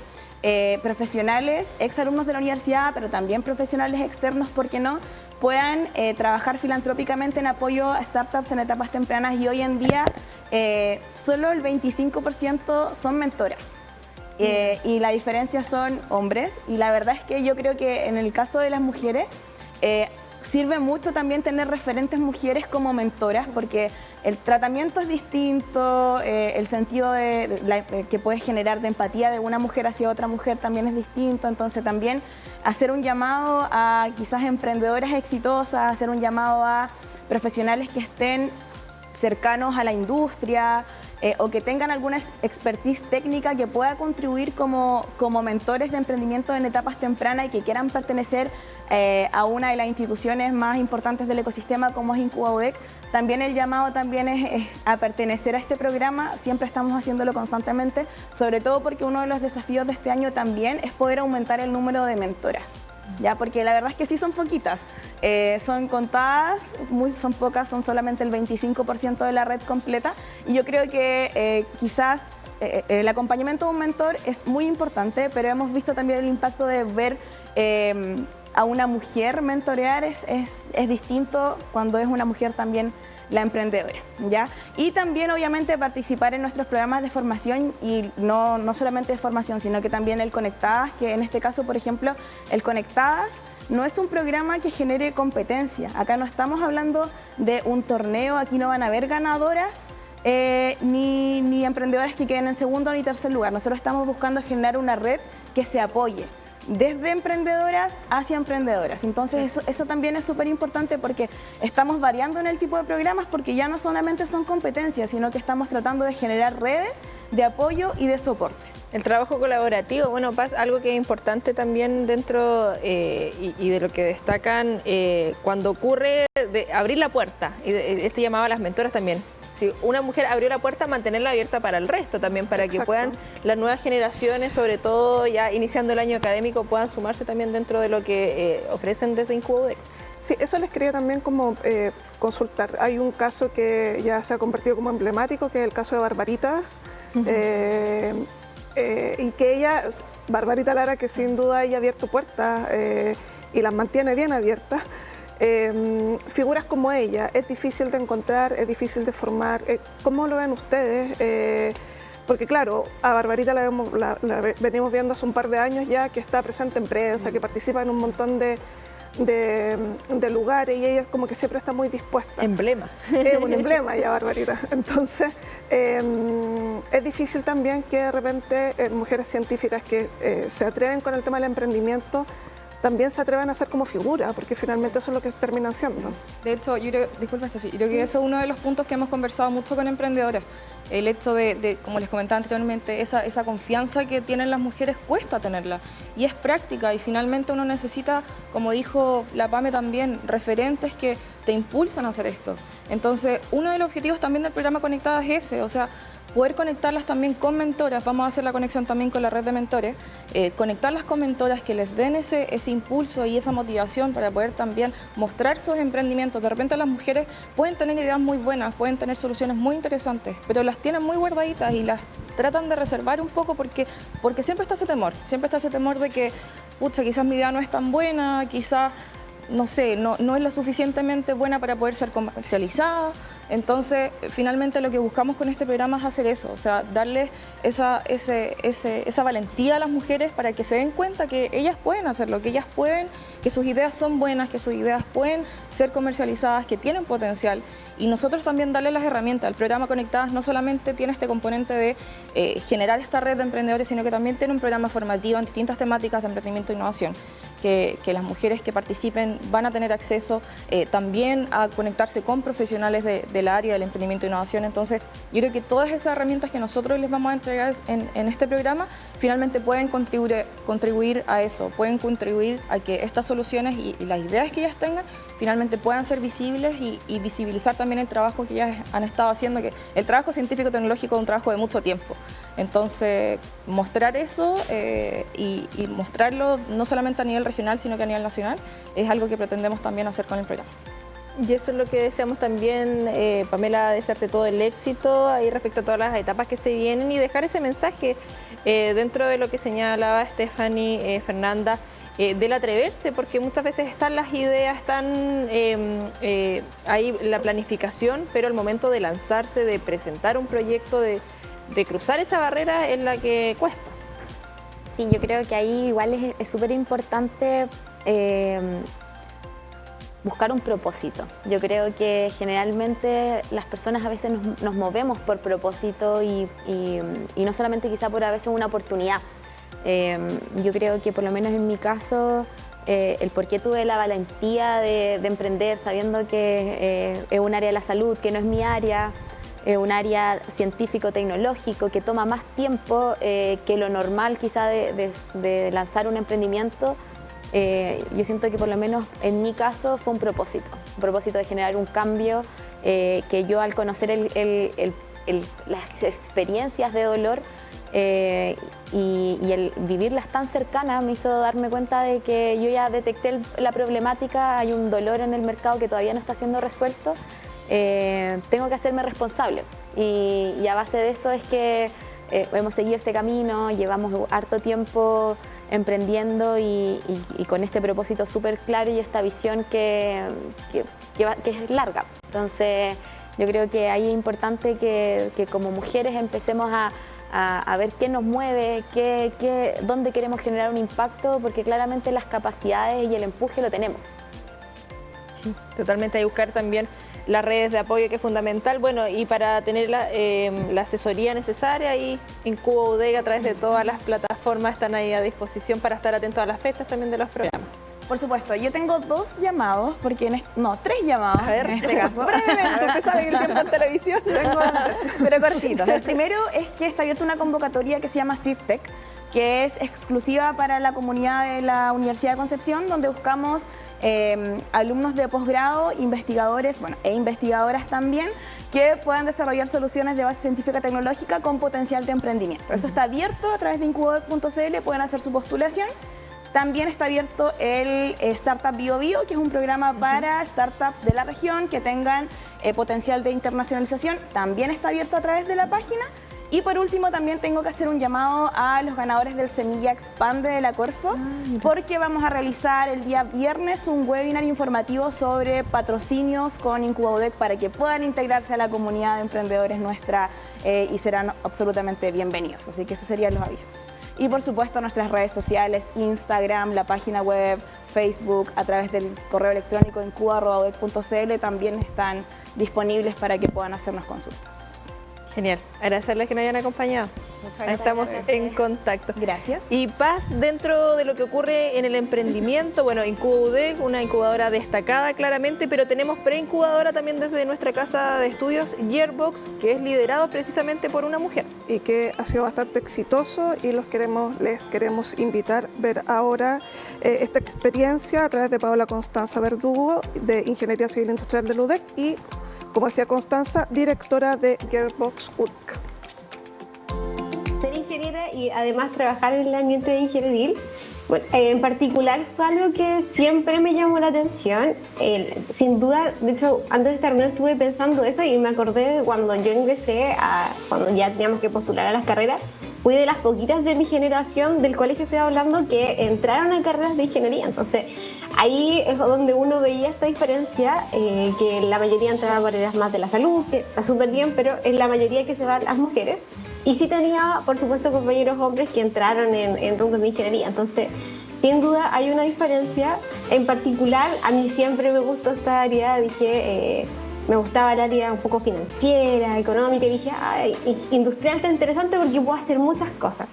profesionales, exalumnos de la universidad, pero también profesionales externos, ¿por qué no?, puedan trabajar filantrópicamente en apoyo a startups en etapas tempranas, y hoy en día solo el 25% son mentoras. Y la diferencia son hombres, y la verdad es que yo creo que en el caso de las mujeres sirve mucho también tener referentes mujeres como mentoras, porque el tratamiento es distinto, el sentido que puede generar de empatía de una mujer hacia otra mujer también es distinto. Entonces también hacer un llamado a quizás emprendedoras exitosas, hacer un llamado a profesionales que estén cercanos a la industria, o que tengan alguna expertise técnica que pueda contribuir como mentores de emprendimiento en etapas tempranas y que quieran pertenecer a una de las instituciones más importantes del ecosistema como es Incuba UDEC. También el llamado también es a pertenecer a este programa. Siempre estamos haciéndolo constantemente, sobre todo porque uno de los desafíos de este año también es poder aumentar el número de mentoras. Ya, porque la verdad es que sí son poquitas, son contadas, son pocas, son solamente el 25% de la red completa, y yo creo que quizás el acompañamiento de un mentor es muy importante, pero hemos visto también el impacto de ver a una mujer mentorear, es distinto cuando es una mujer también la emprendedora, ¿ya? Y también obviamente participar en nuestros programas de formación, y no solamente de formación, sino que también el Conectadas, que en este caso, por ejemplo, el Conectadas no es un programa que genere competencia. Acá no estamos hablando de un torneo, aquí no van a haber ganadoras ni emprendedoras que queden en segundo ni tercer lugar. Nosotros estamos buscando generar una red que se apoye desde emprendedoras hacia emprendedoras. Entonces eso también es súper importante, porque estamos variando en el tipo de programas, porque ya no solamente son competencias, sino que estamos tratando de generar redes de apoyo y de soporte.
El trabajo colaborativo, bueno, Paz, algo que es importante también dentro y de lo que destacan cuando ocurre de abrir la puerta, y este llamado a las mentoras también. Si una mujer abrió la puerta, mantenerla abierta para el resto también, para que puedan las nuevas generaciones, sobre todo ya iniciando el año académico, puedan sumarse también dentro de lo que ofrecen desde Incuba UDEC.
Sí, eso les quería también como consultar. Hay un caso que ya se ha convertido como emblemático, que es el caso de Barbarita, y que ella, Barbarita Lara, que sin duda ella ha abierto puertas, y las mantiene bien abiertas. Figuras como ella, es difícil de encontrar, es difícil de formar. ¿Cómo lo ven ustedes? Porque claro, a Barbarita la venimos viendo hace un par de años ya, que está presente en prensa, que participa en un montón de lugares, y ella como que siempre está muy dispuesta.
Emblema.
Es un emblema ya, Barbarita. Entonces, es difícil también que de repente mujeres científicas que se atreven con el tema del emprendimiento también se atreven a ser como figura, porque finalmente eso es lo que terminan siendo.
De hecho, yo creo, disculpa, Estefi, yo creo que eso es uno de los puntos que hemos conversado mucho con emprendedoras. El hecho de como les comentaba anteriormente, esa confianza que tienen las mujeres cuesta tenerla, y es práctica, y finalmente uno necesita, como dijo la Pame también, referentes que te impulsan a hacer esto. Entonces, uno de los objetivos también del programa Conectadas es ese, o sea, poder conectarlas también con mentoras. Vamos a hacer la conexión también con la red de mentores, conectarlas con mentoras que les den ese impulso y esa motivación para poder también mostrar sus emprendimientos. De repente las mujeres pueden tener ideas muy buenas, pueden tener soluciones muy interesantes, pero las tienen muy guardaditas y las tratan de reservar un poco porque siempre está ese temor de que, pucha, quizás mi idea no es tan buena, quizás, no sé, no es lo suficientemente buena para poder ser comercializada. Entonces, finalmente lo que buscamos con este programa es hacer eso, o sea, darles esa valentía a las mujeres para que se den cuenta que ellas pueden hacerlo, que ellas pueden, que sus ideas son buenas, que sus ideas pueden ser comercializadas, que tienen potencial. Y nosotros también darles las herramientas. El programa Conectadas no solamente tiene este componente de generar esta red de emprendedores, sino que también tiene un programa formativo en distintas temáticas de emprendimiento e innovación, que las mujeres que participen van a tener acceso también a conectarse con profesionales del área del emprendimiento e innovación. Entonces, yo creo que todas esas herramientas que nosotros les vamos a entregar en este programa finalmente pueden contribuir a eso, pueden contribuir a que estas soluciones y las ideas que ellas tengan finalmente puedan ser visibles y visibilizar también el trabajo que ellas han estado haciendo, que el trabajo científico-tecnológico es un trabajo de mucho tiempo. Entonces, mostrar eso y mostrarlo no solamente a nivel regional, sino que a nivel nacional, es algo que pretendemos también hacer con el programa.
Y eso es lo que deseamos también, Pamela, desearte todo el éxito ahí respecto a todas las etapas que se vienen y dejar ese mensaje dentro de lo que señalaba Stephanie, Fernanda, del atreverse, porque muchas veces están las ideas, están ahí la planificación, pero el momento de lanzarse, de presentar un proyecto, de cruzar esa barrera es la que cuesta.
Sí, yo creo que ahí igual es súper importante buscar un propósito. Yo creo que generalmente las personas a veces nos movemos por propósito y no solamente quizá por a veces una oportunidad. Yo creo que por lo menos en mi caso, el por qué tuve la valentía de emprender sabiendo que es un área de la salud, que no es mi área, un área científico-tecnológico que toma más tiempo que lo normal quizá de lanzar un emprendimiento. Yo siento que por lo menos en mi caso fue un propósito de generar un cambio que yo al conocer las experiencias de dolor y el vivirlas tan cercanas me hizo darme cuenta de que yo ya detecté la problemática, hay un dolor en el mercado que todavía no está siendo resuelto, tengo que hacerme responsable y a base de eso es que hemos seguido este camino, llevamos harto tiempo emprendiendo y con este propósito súper claro y esta visión que es larga. Entonces yo creo que ahí es importante que como mujeres empecemos a ver qué nos mueve, dónde queremos generar un impacto, porque claramente las capacidades y el empuje lo tenemos.
Sí, totalmente, hay que buscar también las redes de apoyo, que es fundamental. Bueno, y para tener la asesoría necesaria, y Incubo Bodega a través de todas las plataformas están ahí a disposición para estar atentos a las fechas también de los programas.
Por supuesto, yo tengo 2 llamados, tres llamados
a ver,
en este caso.
Brevemente, usted sabe que el tiempo en televisión tengo
pero cortitos. El primero es que está abierta una convocatoria que se llama CIRTEC, que es exclusiva para la comunidad de la Universidad de Concepción, donde buscamos alumnos de posgrado, investigadores, e investigadoras también, que puedan desarrollar soluciones de base científica tecnológica con potencial de emprendimiento. Eso está abierto a través de incubo.cl, pueden hacer su postulación. También está abierto el Startup BioBio, que es un programa para startups de la región que tengan potencial de internacionalización. También está abierto a través de la página. Y por último también tengo que hacer un llamado a los ganadores del Semilla Expande de la Corfo, porque vamos a realizar el día viernes un webinar informativo sobre patrocinios con Incubaudec para que puedan integrarse a la comunidad de emprendedores nuestra y serán absolutamente bienvenidos. Así que esos serían los avisos. Y por supuesto nuestras redes sociales, Instagram, la página web, Facebook, a través del correo electrónico incuba@udec.cl también están disponibles para que puedan hacernos consultas.
Genial, agradecerles que nos hayan acompañado. Ahí estamos en contacto.
Gracias.
Y Paz, dentro de lo que ocurre en el emprendimiento, bueno, Incubaudec, una incubadora destacada claramente, pero tenemos preincubadora también desde nuestra casa de estudios, Gearbox, que es liderado precisamente por una mujer.
Y que ha sido bastante exitoso y les queremos invitar a ver ahora esta experiencia a través de Paola Constanza Verdugo, de Ingeniería Civil Industrial del UDEC y, como decía Constanza, directora de Gearbox UDEC.
Ser ingeniera y además trabajar en el ambiente ingenieril, bueno, en particular fue algo que siempre me llamó la atención. Sin duda, de hecho, antes de esta reunión estuve pensando eso y me acordé de cuando yo ingresé, cuando ya teníamos que postular a las carreras. Fui de las poquitas de mi generación, del colegio estoy hablando, que entraron a carreras de ingeniería. Entonces, ahí es donde uno veía esta diferencia, que la mayoría entraba por áreas más de la salud, que está súper bien, pero en la mayoría que se van las mujeres. Y sí tenía, por supuesto, compañeros hombres que entraron en rubros de ingeniería. Entonces, sin duda hay una diferencia. En particular, a mí siempre me gustó esta área, me gustaba el área un poco financiera, económica, y dije, ay, industrial está interesante porque puedo hacer muchas cosas.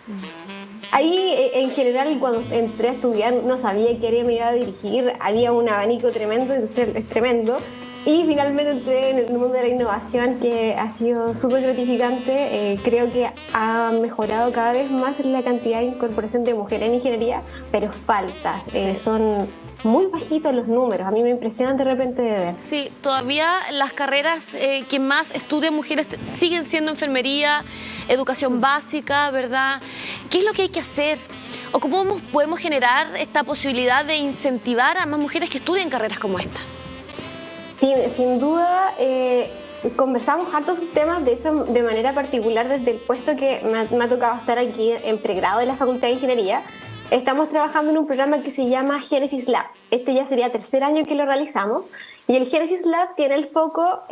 Ahí, en general, cuando entré a estudiar, no sabía qué área me iba a dirigir, había un abanico tremendo, industrial es tremendo, y finalmente entré en el mundo de la innovación, que ha sido súper gratificante. Creo que ha mejorado cada vez más la cantidad de incorporación de mujeres en ingeniería, pero falta, son muy bajitos los números, a mí me impresionan de repente de ver.
Sí, todavía las carreras que más estudian mujeres siguen siendo enfermería, educación básica, ¿verdad? ¿Qué es lo que hay que hacer? ¿O cómo podemos generar esta posibilidad de incentivar a más mujeres que estudien carreras como esta?
Sí, sin duda, conversamos hartos temas, de hecho, de manera particular desde el puesto que me ha tocado estar aquí en pregrado de la Facultad de Ingeniería. Estamos trabajando en un programa que se llama Genesis Lab. Este ya sería tercer año que lo realizamos. Y el Genesis Lab tiene el foco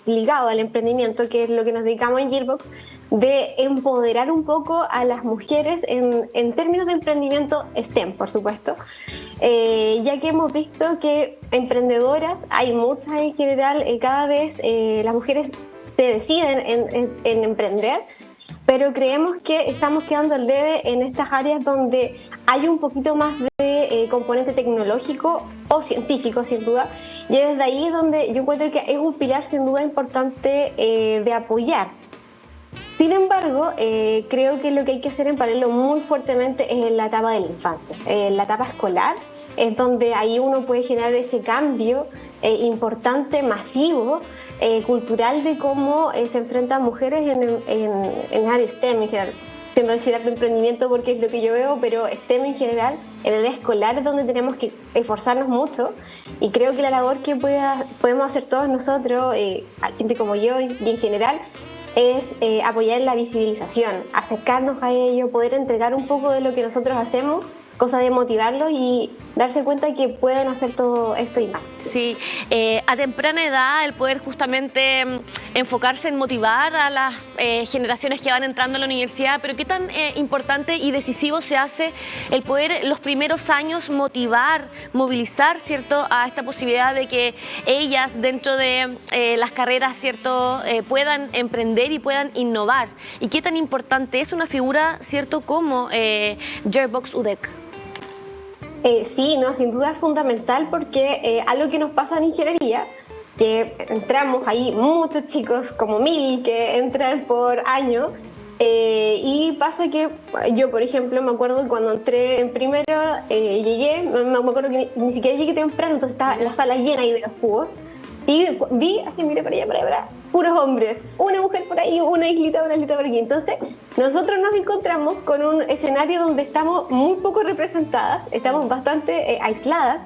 ligado al emprendimiento, que es lo que nos dedicamos en Gearbox, de empoderar un poco a las mujeres en términos de emprendimiento STEM, por supuesto. Ya que hemos visto que emprendedoras hay muchas en general, cada vez las mujeres se deciden en emprender, pero creemos que estamos quedando al debe en estas áreas donde hay un poquito más de componente tecnológico o científico, sin duda, y es desde ahí donde yo encuentro que es un pilar sin duda importante de apoyar. Sin embargo, creo que lo que hay que hacer en paralelo muy fuertemente es en la etapa de la infancia, en la etapa escolar, es donde ahí uno puede generar ese cambio importante, masivo, cultural, de cómo se enfrentan mujeres en área STEM en general. Tiendo a decir arte de emprendimiento porque es lo que yo veo, pero STEM en general, en el área escolar es donde tenemos que esforzarnos mucho, y creo que la labor que podemos hacer todos nosotros, gente como yo y en general, es apoyar la visibilización, acercarnos a ello, poder entregar un poco de lo que nosotros hacemos, cosa de motivarlos y darse cuenta que pueden hacer todo esto y más.
Sí, a temprana edad el poder justamente enfocarse en motivar a las generaciones que van entrando a la universidad, pero qué tan importante y decisivo se hace el poder los primeros años motivar, movilizar, ¿cierto?, a esta posibilidad de que ellas dentro de las carreras, ¿cierto?, puedan emprender y puedan innovar. Y qué tan importante es una figura, ¿cierto?, como Gearbox UDEC.
Sí, no, sin duda es fundamental, porque algo que nos pasa en ingeniería, que entramos ahí muchos chicos, como 1000 que entran por año, y pasa que yo, por ejemplo, me acuerdo que cuando entré en primero, llegué, me acuerdo que ni siquiera llegué temprano, entonces estaba la sala llena ahí de los cubos, y vi, así miré para allá, puros hombres, una mujer por ahí, una islita por aquí. Entonces nosotros nos encontramos con un escenario donde estamos muy poco representadas, estamos bastante aisladas,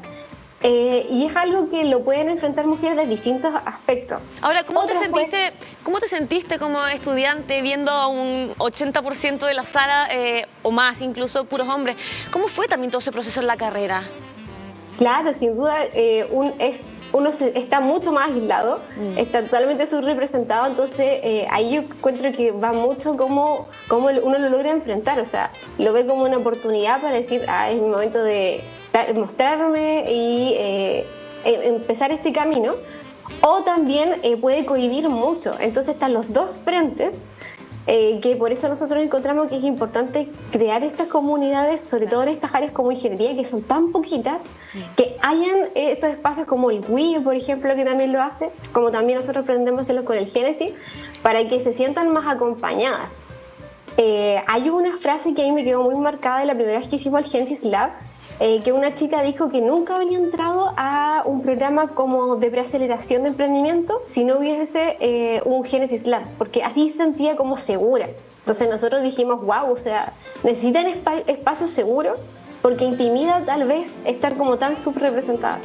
y es algo que lo pueden enfrentar mujeres de distintos aspectos.
Ahora, ¿cómo te sentiste como estudiante viendo a un 80% de la sala, o más incluso, puros hombres? ¿Cómo fue también todo ese proceso en la carrera?
Claro, sin duda, uno está mucho más aislado, está totalmente subrepresentado, entonces ahí yo encuentro que va mucho cómo uno lo logra enfrentar, o sea, lo ve como una oportunidad para decir, es mi momento de mostrarme y empezar este camino, o también puede cohibir mucho, entonces están los dos frentes. Que por eso nosotros encontramos que es importante crear estas comunidades, sobre todo en estas áreas como ingeniería, que son tan poquitas, que hayan estos espacios como el WIE, por ejemplo, que también lo hace, como también nosotros pretendemos hacerlo con el Genesis, para que se sientan más acompañadas. Hay una frase que a mí me quedó muy marcada de la primera vez que hicimos el Genesis Lab, que una chica dijo que nunca había entrado a un programa como de preaceleración de emprendimiento si no hubiese un Genesis Lab, porque así se sentía como segura. Entonces nosotros dijimos, wow, o sea, necesitan espacios seguros porque intimida tal vez estar como tan subrepresentada.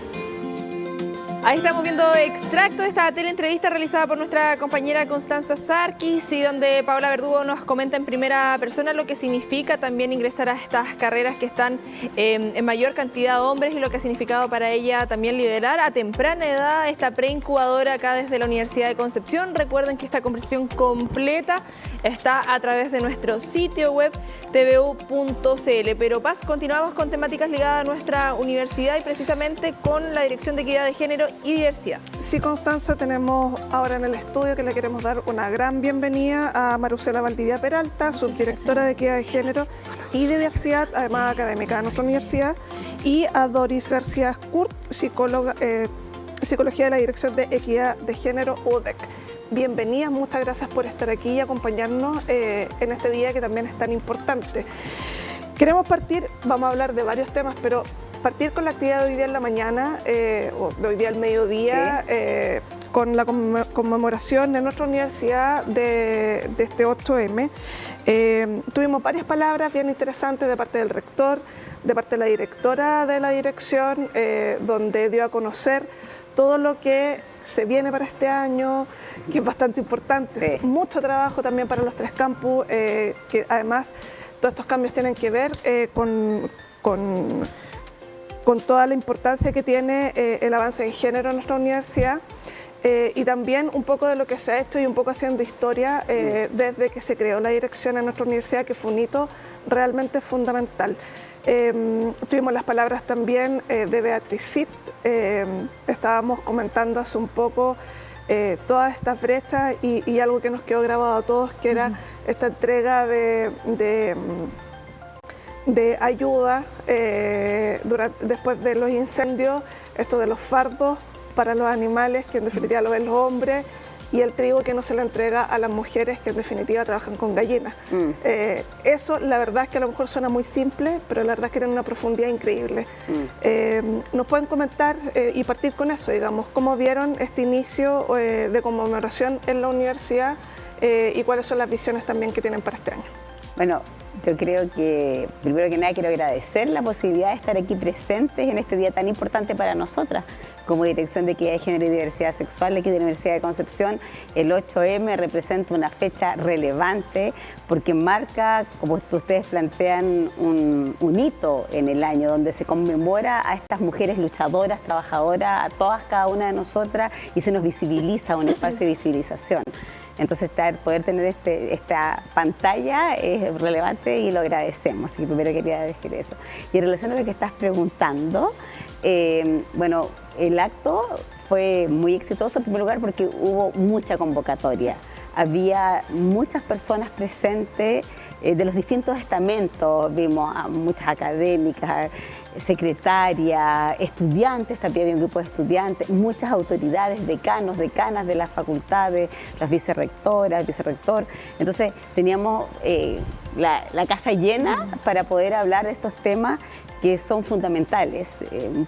Ahí estamos viendo extracto de esta teleentrevista realizada por nuestra compañera Constanza Sarkis, y donde Paola Verdugo nos comenta en primera persona lo que significa también ingresar a estas carreras que están en mayor cantidad de hombres, y lo que ha significado para ella también liderar a temprana edad esta preincubadora acá desde la Universidad de Concepción. Recuerden que esta conversación completa está a través de nuestro sitio web tvu.cl. Pero Paz, continuamos con temáticas ligadas a nuestra universidad y precisamente con la Dirección de Equidad de Género y Diversidad.
Sí, Constanza, tenemos ahora en el estudio que le queremos dar una gran bienvenida a Marusela Valdivia Peralta, subdirectora de Equidad de Género y Diversidad, además académica de nuestra universidad, y a Doris García Kurt, psicóloga, Psicología de la Dirección de Equidad de Género, UDEC. Bienvenidas, muchas gracias por estar aquí y acompañarnos en este día que también es tan importante. Queremos partir, vamos a hablar de varios temas, pero partir con la actividad de hoy día en la mañana, o de hoy día al mediodía, sí, con la conmemoración de nuestra universidad de este 8M. Tuvimos varias palabras bien interesantes de parte del rector, de parte de la directora de la dirección, donde dio a conocer todo lo que se viene para este año, que es bastante importante. Sí. Es mucho trabajo también para los 3 campus, que además todos estos cambios tienen que ver con toda la importancia que tiene el avance en género en nuestra universidad, y también un poco de lo que se ha hecho y un poco haciendo historia desde que se creó la dirección en nuestra universidad, que fue un hito realmente fundamental. Tuvimos las palabras también de Beatriz Cid. Estábamos comentando hace un poco todas estas brechas y algo que nos quedó grabado a todos, que era esta entrega de ayuda después de los incendios, esto de los fardos para los animales, que en definitiva lo ven los hombres, y el trigo que no se le entrega a las mujeres, que en definitiva trabajan con gallinas. Eso, la verdad es que a lo mejor suena muy simple, pero la verdad es que tiene una profundidad increíble. ¿Nos pueden comentar y partir con eso, digamos, cómo vieron este inicio de conmemoración en la universidad y cuáles son las visiones también que tienen para este año?
Bueno, yo creo que, primero que nada, quiero agradecer la posibilidad de estar aquí presentes en este día tan importante para nosotras. Como Dirección de Equidad de Género y Diversidad Sexual aquí de la Universidad de Concepción, el 8M representa una fecha relevante porque marca, como ustedes plantean, un hito en el año donde se conmemora a estas mujeres luchadoras, trabajadoras, a todas, cada una de nosotras, y se nos visibiliza, un espacio de visibilización. Entonces, poder tener esta pantalla es relevante y lo agradecemos. Así que primero quería decir eso. Y en relación a lo que estás preguntando, bueno, el acto fue muy exitoso en primer lugar porque hubo mucha convocatoria. Había muchas personas presentes de los distintos estamentos, vimos a muchas académicas, secretarias, estudiantes, también había un grupo de estudiantes, muchas autoridades, decanos, decanas de las facultades, las vicerrectoras, vicerrector. Entonces teníamos la casa llena para poder hablar de estos temas que son fundamentales,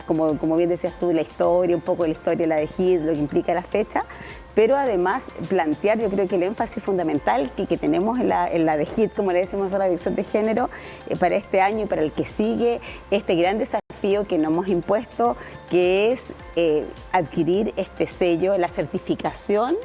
como bien decías tú, la historia, un poco de la historia de la DEGID, lo que implica la fecha, pero además plantear, yo creo que el énfasis fundamental que tenemos en la DEGID, como le decimos a la Dirección de Género, para este año y para el que sigue, este gran desafío desafío que nos hemos impuesto, que es adquirir este sello, la certificación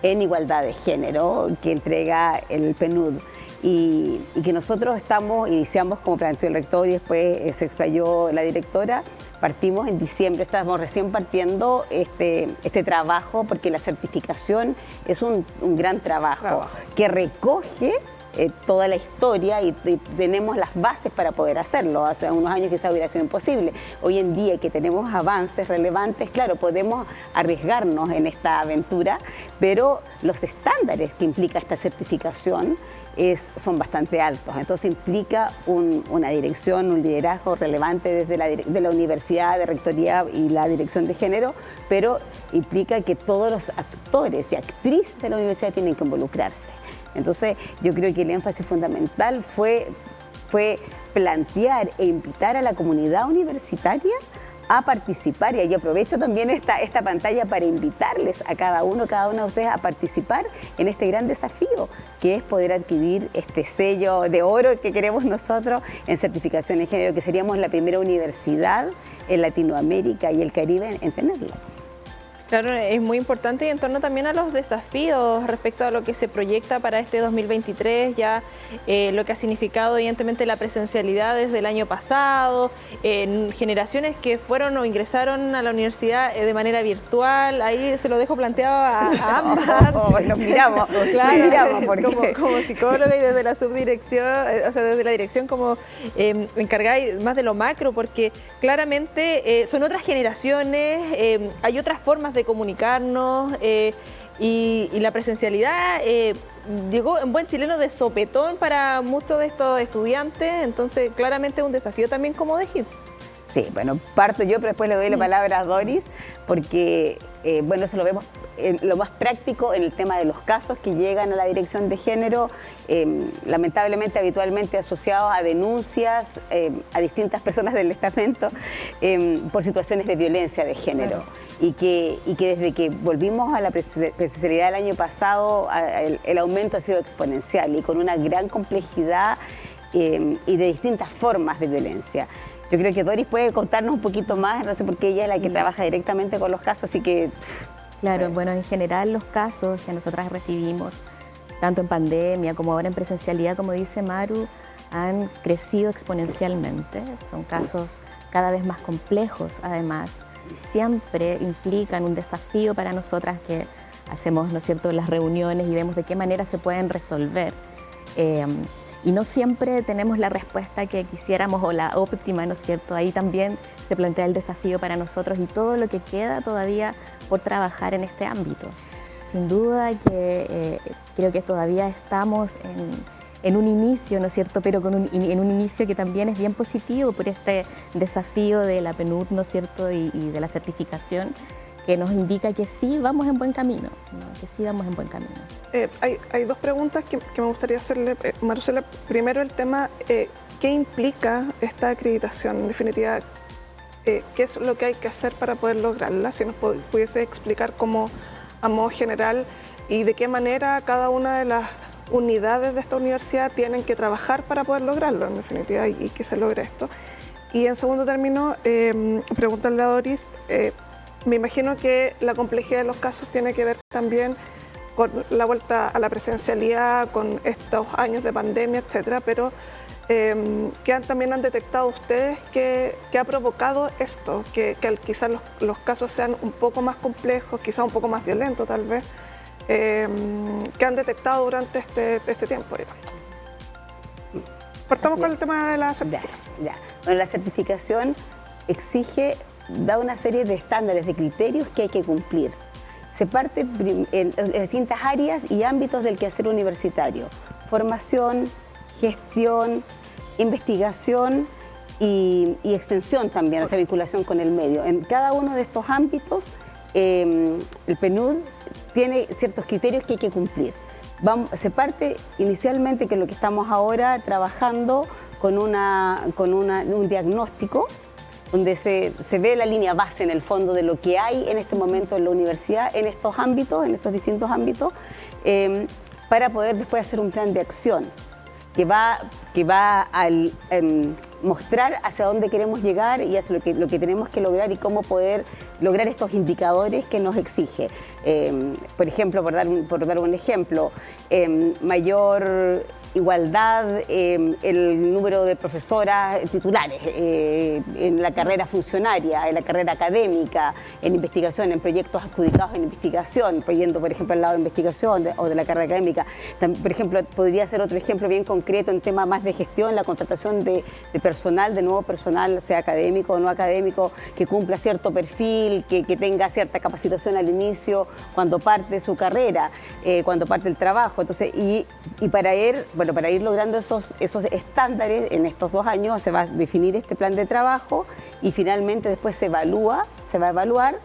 en igualdad de género que entrega el PNUD. Y que nosotros iniciamos como planteó el rector y después se explayó la directora. Partimos en diciembre, estamos recién partiendo este trabajo, porque la certificación es un gran trabajo que recoge toda la historia y tenemos las bases para poder hacerlo. Hace unos años quizás hubiera sido imposible. Hoy en día que tenemos avances relevantes, claro, podemos arriesgarnos en esta aventura, pero los estándares que implica esta certificación son bastante altos. Entonces implica una dirección, un liderazgo relevante desde de la universidad, de rectoría y la dirección de género, pero implica que todos los actores y actrices de la universidad tienen que involucrarse. Entonces, yo creo que el énfasis fundamental fue plantear e invitar a la comunidad universitaria a participar, y ahí aprovecho también esta pantalla para invitarles a cada una de ustedes a participar en este gran desafío, que es poder adquirir este sello de oro que queremos nosotros en certificación de género, que seríamos la primera universidad en Latinoamérica y el Caribe en tenerlo.
Claro, es muy importante, y en torno también a los desafíos respecto a lo que se proyecta para este 2023, ya lo que ha significado evidentemente la presencialidad desde el año pasado, generaciones que fueron o ingresaron a la universidad de manera virtual. Ahí se lo dejo planteado a ambas.
Los miramos,
claro,
los miramos porque...
como psicóloga y desde la subdirección, o sea, desde la dirección como encargada más de lo macro, porque claramente son otras generaciones, hay otras formas de comunicarnos, y la presencialidad llegó en buen chileno de sopetón para muchos de estos estudiantes, entonces claramente es un desafío también como DEGIP.
Sí, bueno, parto yo, pero después le doy la palabra a Doris, porque bueno, eso lo vemos lo más práctico en el tema de los casos que llegan a la dirección de género, lamentablemente habitualmente asociados a denuncias a distintas personas del estamento por situaciones de violencia de género. Y que desde que volvimos a la presencialidad del año pasado, el aumento ha sido exponencial y con una gran complejidad y de distintas formas de violencia. Yo creo que Doris puede contarnos un poquito más, no sé, porque ella es la que trabaja directamente con los casos, así que...
Claro, bueno, en general los casos que nosotras recibimos, tanto en pandemia como ahora en presencialidad, como dice Maru, han crecido exponencialmente. Son casos cada vez más complejos, además. Siempre implican un desafío para nosotras que hacemos, ¿no es cierto?, las reuniones y vemos de qué manera se pueden resolver. Y no siempre tenemos la respuesta que quisiéramos o la óptima, ¿no es cierto? Ahí también se plantea el desafío para nosotros y todo lo que queda todavía por trabajar en este ámbito. Sin duda que creo que todavía estamos en un inicio, ¿no es cierto? Pero en un inicio que también es bien positivo por este desafío de la PNUD, ¿no es cierto? Y de la certificación, que nos indica que sí vamos en buen camino, ¿no? Que sí vamos en buen camino.
Hay dos preguntas que me gustaría hacerle, Marcela. Primero, el tema, ¿qué implica esta acreditación? En definitiva, ¿qué es lo que hay que hacer para poder lograrla? Si nos pudiese explicar como a modo general y de qué manera cada una de las unidades de esta universidad tienen que trabajar para poder lograrlo, en definitiva, y que se logre esto. Y en segundo término, preguntarle a Doris, me imagino que la complejidad de los casos tiene que ver también con la vuelta a la presencialidad, con estos años de pandemia, etcétera, pero ¿qué también han detectado ustedes que ha provocado esto? Que quizás los casos sean un poco más complejos, quizás un poco más violentos tal vez, que han detectado durante este tiempo. Partamos con el tema de la certificación.
Bueno, la certificación da una serie de estándares, de criterios que hay que cumplir. Se parte en distintas áreas y ámbitos del quehacer universitario: formación, gestión, investigación y extensión también, o sea, vinculación con el medio. En cada uno de estos ámbitos, el PNUD tiene ciertos criterios que hay que cumplir. Se parte inicialmente, que es lo que estamos ahora trabajando, con un diagnóstico donde se ve la línea base en el fondo de lo que hay en este momento en la universidad, en estos ámbitos, en estos distintos ámbitos, para poder después hacer un plan de acción. que va a mostrar hacia dónde queremos llegar y hacia lo que tenemos que lograr y cómo poder lograr estos indicadores que nos exige. Por ejemplo, por dar un ejemplo, mayor igualdad, el número de profesoras titulares en la carrera funcionaria, en la carrera académica, en investigación, en proyectos adjudicados en investigación, yendo por ejemplo al lado de investigación o de la carrera académica. Por ejemplo, podría ser otro ejemplo bien concreto en tema más de gestión, la contratación de personal, de nuevo personal, sea académico o no académico, que cumpla cierto perfil, que tenga cierta capacitación al inicio, cuando parte su carrera, cuando parte el trabajo. Entonces, y para ir logrando esos estándares en estos 2 años se va a definir este plan de trabajo y finalmente después se va a evaluar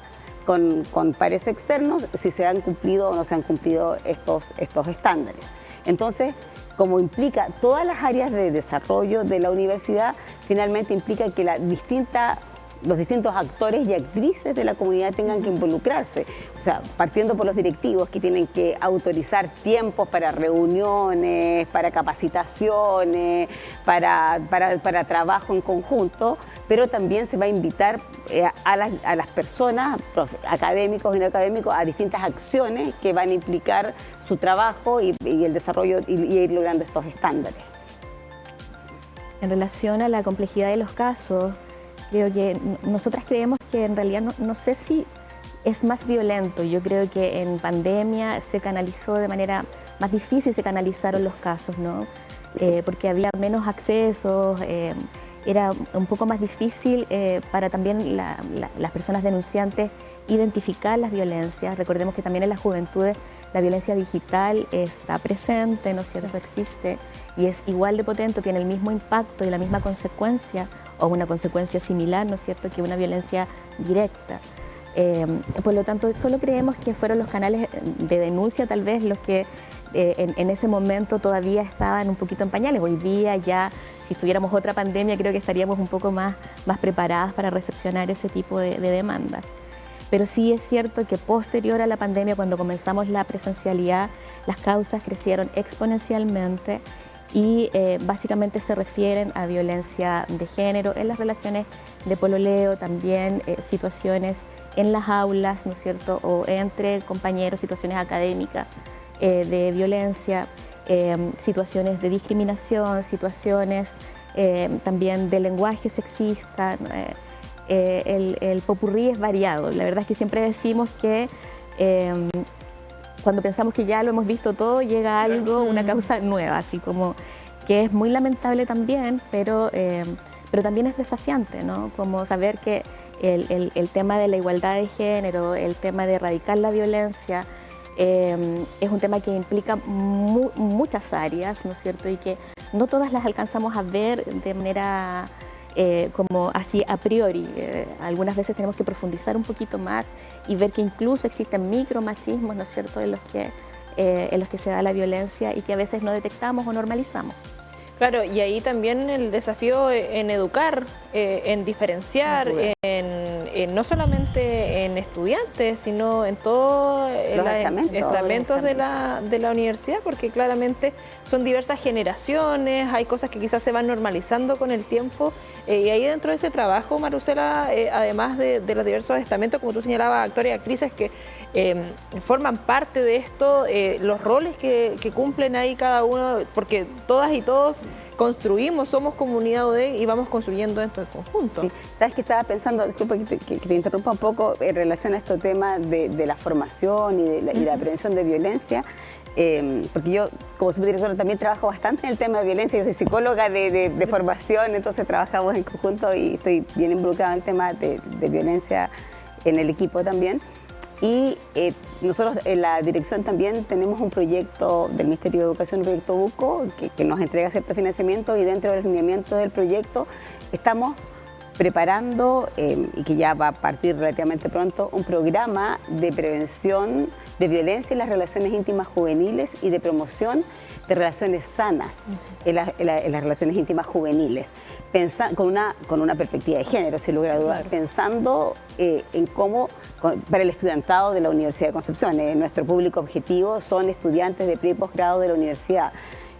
con pares externos si se han cumplido o no se han cumplido estos estándares. Entonces, como implica todas las áreas de desarrollo de la universidad, finalmente implica que los distintos actores y actrices de la comunidad tengan que involucrarse. O sea, partiendo por los directivos que tienen que autorizar tiempos para reuniones, para capacitaciones, para trabajo en conjunto, pero también se va a invitar a las personas, académicos y no académicos, a distintas acciones que van a implicar su trabajo y el desarrollo y ir logrando estos estándares.
En relación a la complejidad de los casos, creo que nosotras creemos que en realidad no sé si es más violento. Yo creo que en pandemia se canalizó de manera más difícil, se canalizaron los casos, ¿no? Porque había menos accesos, era un poco más difícil para también las personas denunciantes identificar las violencias. Recordemos que también en las juventudes la violencia digital está presente, ¿no es cierto?, existe y es igual de potente, tiene el mismo impacto y la misma consecuencia o una consecuencia similar, ¿no es cierto?, que una violencia directa. Por lo tanto, solo creemos que fueron los canales de denuncia tal vez los que en ese momento todavía estaban un poquito en pañales. Hoy día ya, si tuviéramos otra pandemia, creo que estaríamos un poco más preparadas para recepcionar ese tipo de demandas. Pero sí es cierto que posterior a la pandemia, cuando comenzamos la presencialidad, las causas crecieron exponencialmente y básicamente se refieren a violencia de género en las relaciones de pololeo, también situaciones en las aulas, ¿no es cierto?, o entre compañeros, situaciones académicas de violencia, situaciones de discriminación, situaciones también de lenguaje sexista. El popurrí es variado. La verdad es que siempre decimos que cuando pensamos que ya lo hemos visto todo, llega algo, una causa nueva, así como que es muy lamentable también, pero también es desafiante, ¿no? Como saber que el tema de la igualdad de género, el tema de erradicar la violencia, es un tema que implica muchas áreas, ¿no es cierto? Y que no todas las alcanzamos a ver de manera como así a priori. Algunas veces tenemos que profundizar un poquito más y ver que incluso existen micromachismos, ¿no es cierto?, en los que se da la violencia y que a veces no detectamos o normalizamos.
Claro, y ahí también el desafío en educar, en diferenciar, no solamente en estudiantes, sino en todos los estamentos de la universidad, porque claramente son diversas generaciones, hay cosas que quizás se van normalizando con el tiempo, y ahí dentro de ese trabajo, Marusela, además de los diversos estamentos, como tú señalabas, actores y actrices que forman parte de esto, los roles que cumplen ahí cada uno, porque todas y todos construimos, somos comunidad UDEC y vamos construyendo esto en conjunto.
Sí. ¿Sabes qué estaba pensando? Disculpa que te interrumpa un poco en relación a este tema de la formación y la prevención de violencia, porque yo como subdirectora también trabajo bastante en el tema de violencia, yo soy psicóloga de formación, entonces trabajamos en conjunto y estoy bien involucrada en el tema de violencia en el equipo también. Y nosotros en la dirección también tenemos un proyecto del Ministerio de Educación, un proyecto BUCO, que nos entrega cierto financiamiento, y dentro del lineamiento del proyecto estamos preparando, y que ya va a partir relativamente pronto, un programa de prevención de violencia en las relaciones íntimas juveniles y de promoción de relaciones sanas en las relaciones íntimas juveniles, con una perspectiva de género, sin lugar a dudas, pensando en cómo, para el estudiantado de la Universidad de Concepción, nuestro público objetivo son estudiantes de pre y posgrado de la universidad.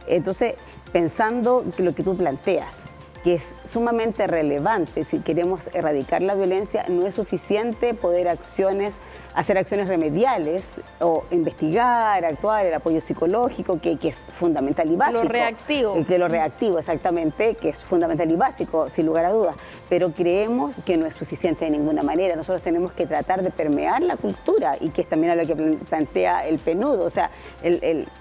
Entonces, pensando que lo que tú planteas, que es sumamente relevante. Si queremos erradicar la violencia, no es suficiente poder hacer acciones remediales o investigar, actuar, el apoyo psicológico, que es fundamental y básico.
Lo reactivo.
Lo reactivo, exactamente, que es fundamental y básico, sin lugar a dudas. Pero creemos que no es suficiente de ninguna manera. Nosotros tenemos que tratar de permear la cultura, y que es también a lo que plantea el PNUD. O sea,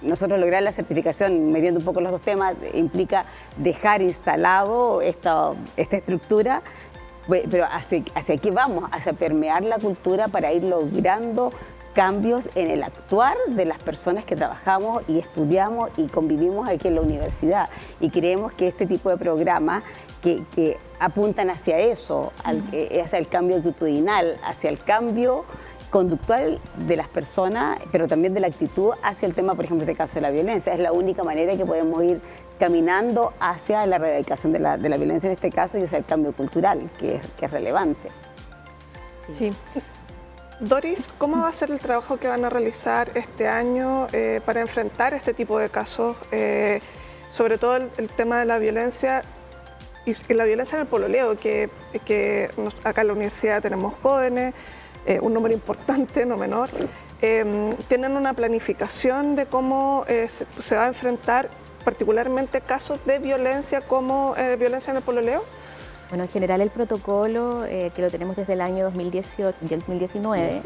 nosotros lograr la certificación, mediando un poco los dos temas, implica dejar instalado esta estructura, pero hacia qué vamos, hacia permear la cultura para ir logrando cambios en el actuar de las personas que trabajamos y estudiamos y convivimos aquí en la universidad. Y creemos que este tipo de programas que apuntan hacia eso, hacia el cambio actitudinal, hacia el cambio conductual de las personas, pero también de la actitud hacia el tema, por ejemplo, este caso de la violencia. Es la única manera que podemos ir caminando hacia la erradicación de la violencia en este caso, y hacia el cambio cultural, que es relevante.
Sí. Doris, ¿cómo va a ser el trabajo que van a realizar este año para enfrentar este tipo de casos? Sobre todo el tema de la violencia y la violencia en el pololeo, que acá en la universidad tenemos jóvenes, un número importante, no menor. ¿Tienen una planificación de cómo se va a enfrentar particularmente casos de violencia como violencia en el pololeo?
Bueno, en general el protocolo, que lo tenemos desde el año 2019,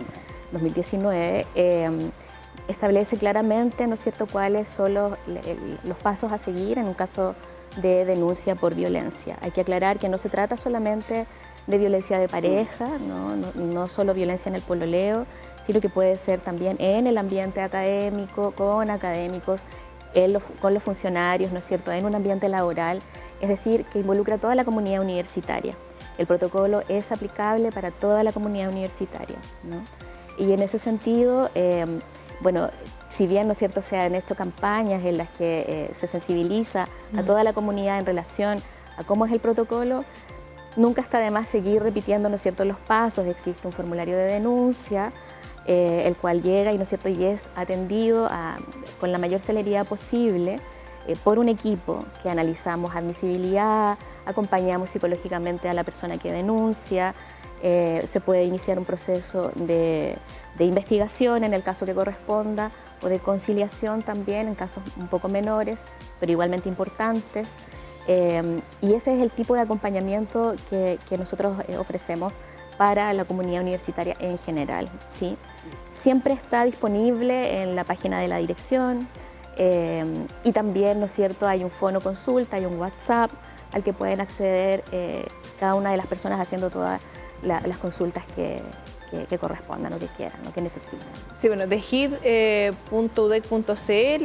establece claramente, ¿no es cierto?, cuáles son los pasos a seguir en un caso de denuncia por violencia. Hay que aclarar que no se trata solamente de violencia de pareja, no solo violencia en el pololeo, sino que puede ser también en el ambiente académico, con académicos, con los funcionarios, ¿no es cierto?, en un ambiente laboral, es decir, que involucra a toda la comunidad universitaria. El protocolo es aplicable para toda la comunidad universitaria, ¿no? Y en ese sentido, bueno, si bien, ¿no es cierto?, se han hecho campañas en las que se sensibiliza a toda la comunidad en relación a cómo es el protocolo, nunca está de más seguir repitiendo, ¿no es cierto?, los pasos. Existe un formulario de denuncia, el cual llega y, ¿no es cierto?, y es atendido con la mayor celeridad posible por un equipo que analizamos admisibilidad, acompañamos psicológicamente a la persona que denuncia, se puede iniciar un proceso de investigación en el caso que corresponda, o de conciliación también en casos un poco menores, pero igualmente importantes. Y ese es el tipo de acompañamiento que nosotros ofrecemos para la comunidad universitaria en general, ¿sí? Siempre está disponible en la página de la dirección, y también, ¿no es cierto?, hay un fono consulta, hay un WhatsApp al que pueden acceder cada una de las personas haciendo todas las consultas que correspondan o que quieran o que necesiten.
Sí, bueno, dehid.udec.cl,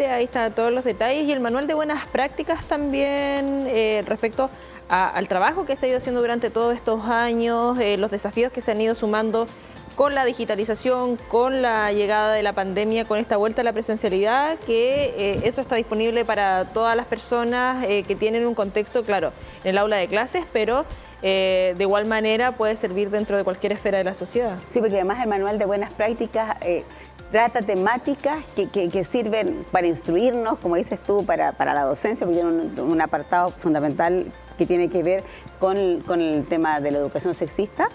ahí están todos los detalles, y el manual de buenas prácticas también respecto al trabajo que se ha ido haciendo durante todos estos años, los desafíos que se han ido sumando con la digitalización, con la llegada de la pandemia, con esta vuelta a la presencialidad, que eso está disponible para todas las personas que tienen un contexto, claro, en el aula de clases, pero de igual manera puede servir dentro de cualquier esfera de la sociedad.
Sí, porque además el manual de buenas prácticas trata temáticas que sirven para instruirnos, como dices tú, para la docencia, porque tiene un apartado fundamental que tiene que ver con el tema de la educación sexista,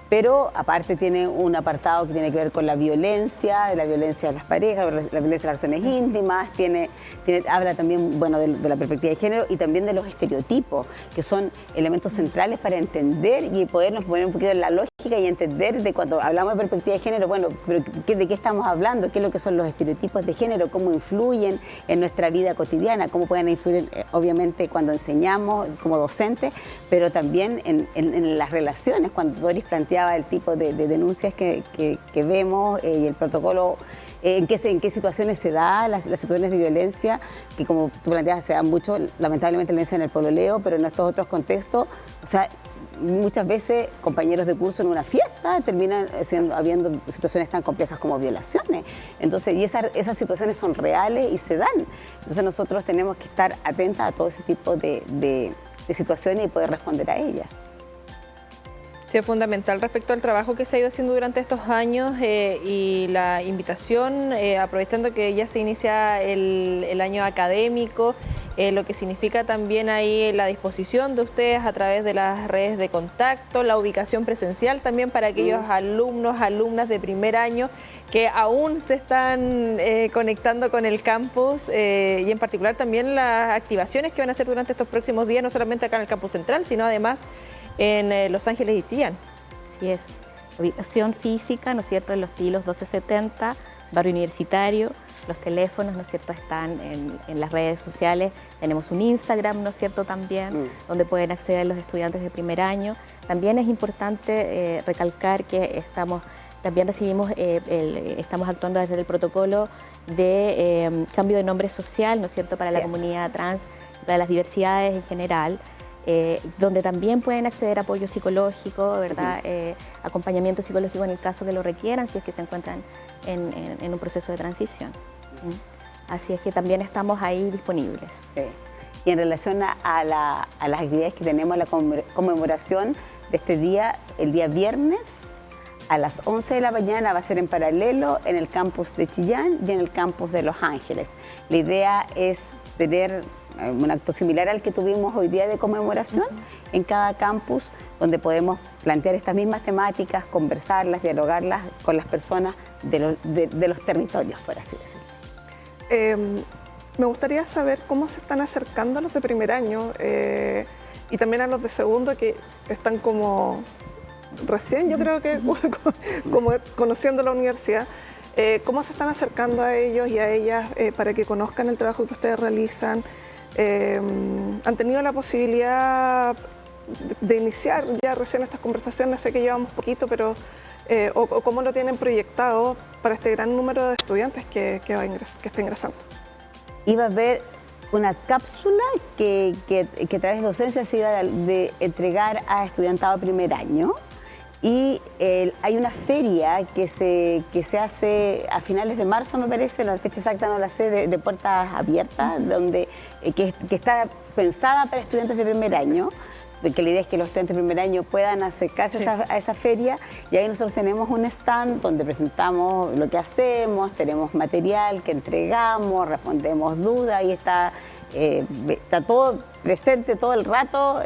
pero aparte tiene un apartado que tiene que ver con la violencia de las parejas, la violencia de las relaciones íntimas, habla también, bueno, de la perspectiva de género y también de los estereotipos, que son elementos centrales para entender y podernos poner un poquito en la lógica y entender de cuando hablamos de perspectiva de género, bueno, pero ¿de qué estamos hablando? ¿Qué es lo que son los estereotipos de género? ¿Cómo influyen en nuestra vida cotidiana? ¿Cómo pueden influir, obviamente, cuando enseñamos como docentes, pero también en las relaciones? Cuando Doris plantea el tipo de denuncias que vemos y el protocolo, en qué situaciones se da, las situaciones de violencia, que como tú planteas se da mucho, lamentablemente, la violencia en el pololeo, pero en estos otros contextos, o sea, muchas veces compañeros de curso en una fiesta terminan habiendo situaciones tan complejas como violaciones. Entonces, y esas situaciones son reales y se dan. Entonces nosotros tenemos que estar atentas a todo ese tipo de situaciones y poder responder a ellas.
Sí, es fundamental respecto al trabajo que se ha ido haciendo durante estos años y la invitación, aprovechando que ya se inicia el año académico, lo que significa también ahí la disposición de ustedes a través de las redes de contacto, la ubicación presencial también para aquellos alumnos, alumnas de primer año que aún se están conectando con el campus y en particular también las activaciones que van a hacer durante estos próximos días, no solamente acá en el campus central, sino además en Los Ángeles y Chillán.
Así es. Ubicación física, ¿no es cierto?, en Los Tilos 1270, barrio universitario. Los teléfonos, ¿no es cierto?, están en las redes sociales. Tenemos un Instagram, ¿no es cierto?, también, donde pueden acceder los estudiantes de primer año. También es importante recalcar que también recibimos, estamos actuando desde el protocolo de cambio de nombre social, ¿no es cierto?, para la comunidad trans, para las diversidades en general. Donde también pueden acceder a apoyo psicológico, ¿verdad? Acompañamiento psicológico en el caso que lo requieran, si es que se encuentran en un proceso de transición. Así es que también estamos ahí disponibles.
Sí. Y en relación a las actividades que tenemos, la conmemoración de este día, el día viernes, a las 11 de la mañana va a ser en paralelo en el campus de Chillán y en el campus de Los Ángeles. La idea es tener un acto similar al que tuvimos hoy día de conmemoración en cada campus, donde podemos plantear estas mismas temáticas, conversarlas, dialogarlas con las personas de los territorios, por así decirlo.
Me gustaría saber cómo se están acercando a los de primer año y también a los de segundo, que están como recién, yo creo que como conociendo la universidad. ¿Cómo se están acercando a ellos y a ellas para que conozcan el trabajo que ustedes realizan? ¿Han tenido la posibilidad de iniciar ya recién estas conversaciones? Sé que llevamos poquito, pero o cómo lo tienen proyectado para este gran número de estudiantes que está ingresando.
Iba a haber una cápsula que a través de docencia se iba de entregar a estudiantado primer año. Y hay una feria que se hace a finales de marzo, me parece, la fecha exacta no la sé, de puertas abiertas, que está pensada para estudiantes de primer año, que la idea es que los estudiantes de primer año puedan acercarse a esa feria, y ahí nosotros tenemos un stand donde presentamos lo que hacemos, tenemos material que entregamos, respondemos dudas, y está todo presente todo el rato,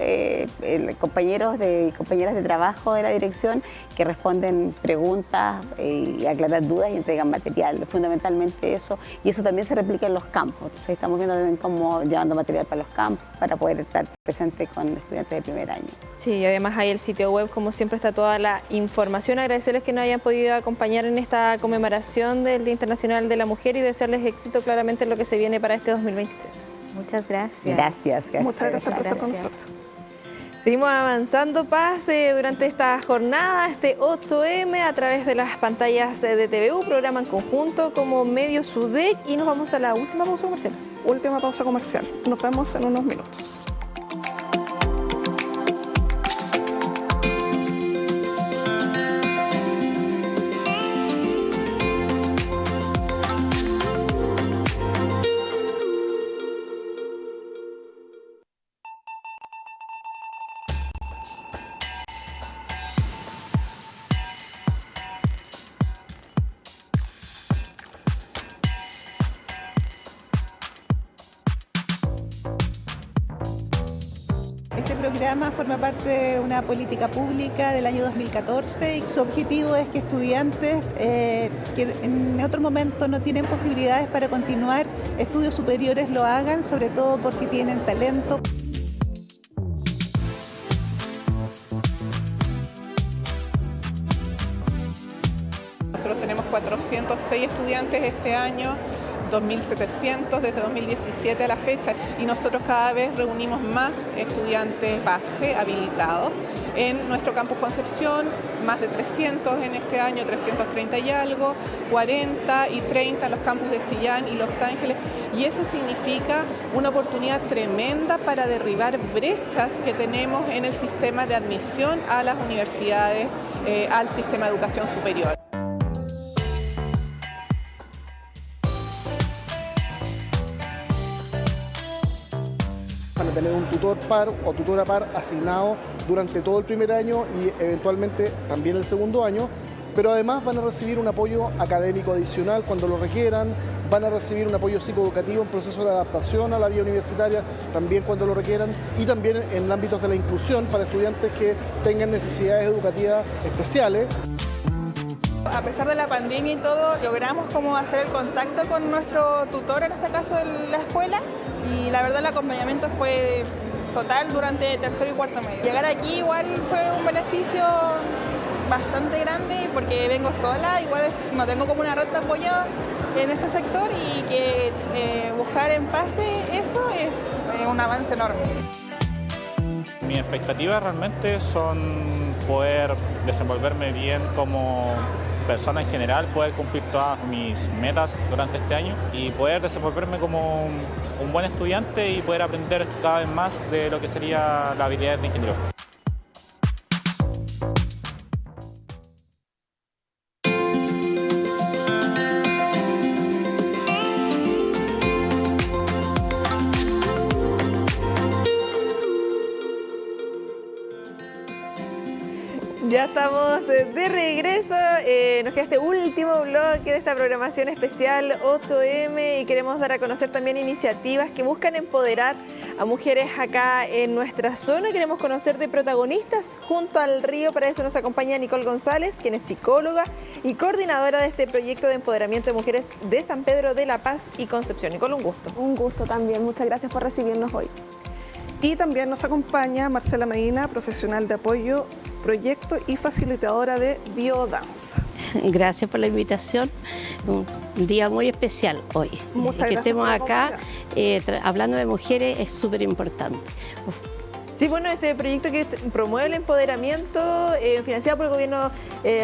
compañeros y compañeras de trabajo de la dirección que responden preguntas y aclaran dudas y entregan material, fundamentalmente eso, y eso también se replica en los campos. Entonces estamos viendo también cómo llevando material para los campos para poder estar presente con estudiantes de primer año.
Sí, y además hay el sitio web, como siempre está toda la información. Agradecerles que nos hayan podido acompañar en esta conmemoración del Día Internacional de la Mujer y desearles éxito claramente en lo que se viene para este 2023.
Muchas gracias.
Gracias.
Muchas gracias por estar con nosotros.
Seguimos avanzando, Paz, durante esta jornada, este 8M, a través de las pantallas de TVU, programa en conjunto como Medio SUDEC, y nos vamos a la última pausa comercial.
Última pausa comercial. Nos vemos en unos minutos.
Este programa forma parte de una política pública del año 2014 y su objetivo es que estudiantes que en otro momento no tienen posibilidades para continuar estudios superiores lo hagan, sobre todo porque tienen talento.
Nosotros tenemos 406 estudiantes este año, 2.700 desde 2017 a la fecha, y nosotros cada vez reunimos más estudiantes base habilitados en nuestro campus Concepción, más de 300 en este año, 330 y algo, 40 y 30 en los campus de Chillán y Los Ángeles, y eso significa una oportunidad tremenda para derribar brechas que tenemos en el sistema de admisión a las universidades, al sistema de educación superior.
Van a tener un tutor par o tutora par asignado durante todo el primer año y eventualmente también el segundo año, pero además van a recibir un apoyo académico adicional cuando lo requieran, van a recibir un apoyo psicoeducativo en proceso de adaptación a la vida universitaria también cuando lo requieran, y también en ámbitos de la inclusión para estudiantes que tengan necesidades educativas especiales.
A pesar de la pandemia y todo, logramos como hacer el contacto con nuestro tutor, en este caso de la escuela, y la verdad el acompañamiento fue total durante tercero y cuarto medio. Llegar aquí igual fue un beneficio bastante grande porque vengo sola, igual no tengo como una red de apoyo en este sector, y que buscar en PASE eso es un avance enorme.
Mis expectativas realmente son poder desenvolverme bien como persona en general, poder cumplir todas mis metas durante este año y poder desenvolverme como un buen estudiante y poder aprender cada vez más de lo que sería la habilidad de ingeniero.
Ya estamos de regreso, nos queda este último bloque de esta programación especial 8M y queremos dar a conocer también iniciativas que buscan empoderar a mujeres acá en nuestra zona. Queremos conocer de protagonistas junto al río, para eso nos acompaña Nicole González, quien es psicóloga y coordinadora de este proyecto de empoderamiento de mujeres de San Pedro de la Paz y Concepción. Nicole, un gusto.
Un gusto también, muchas gracias por recibirnos hoy.
Y también nos acompaña Marcela Medina, profesional de apoyo, proyecto y facilitadora de biodanza.
Gracias por la invitación, un día muy especial hoy.
Muchas gracias.
Que estemos acá hablando de mujeres es súper importante.
Sí, bueno, este proyecto que promueve el empoderamiento, financiado por el gobierno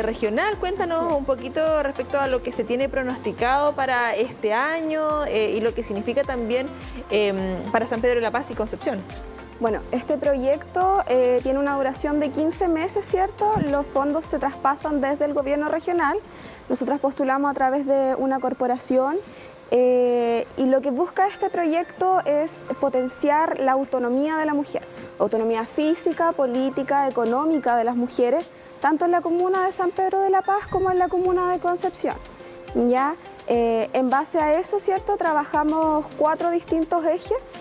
regional. Cuéntanos un poquito respecto a lo que se tiene pronosticado para este año y lo que significa también para San Pedro de la Paz y Concepción.
Bueno, este proyecto tiene una duración de 15 meses, ¿cierto? Los fondos se traspasan desde el gobierno regional. Nosotras postulamos a través de una corporación y lo que busca este proyecto es potenciar la autonomía de la mujer. Autonomía física, política, económica de las mujeres, tanto en la comuna de San Pedro de la Paz como en la comuna de Concepción. ¿Ya? En base a eso, ¿cierto? Trabajamos 4 distintos ejes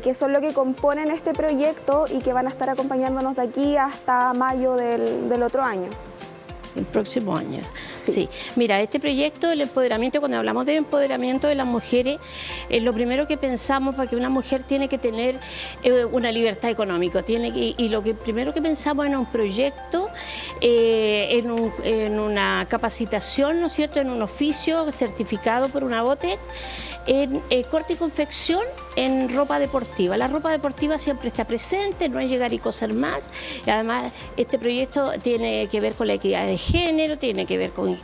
que son lo que componen este proyecto y que van a estar acompañándonos de aquí hasta mayo del otro año.
El próximo año. Sí. Mira, este proyecto, el empoderamiento, cuando hablamos de empoderamiento de las mujeres, lo primero que pensamos para que una mujer tiene que tener una libertad económica. Y lo que primero que pensamos en un proyecto, en una capacitación, ¿no es cierto?, en un oficio certificado por una OTE, en corte y confección en ropa deportiva. La ropa deportiva siempre está presente, no es llegar y coser más. Y además, este proyecto tiene que ver con la equidad de género, tiene que ver con...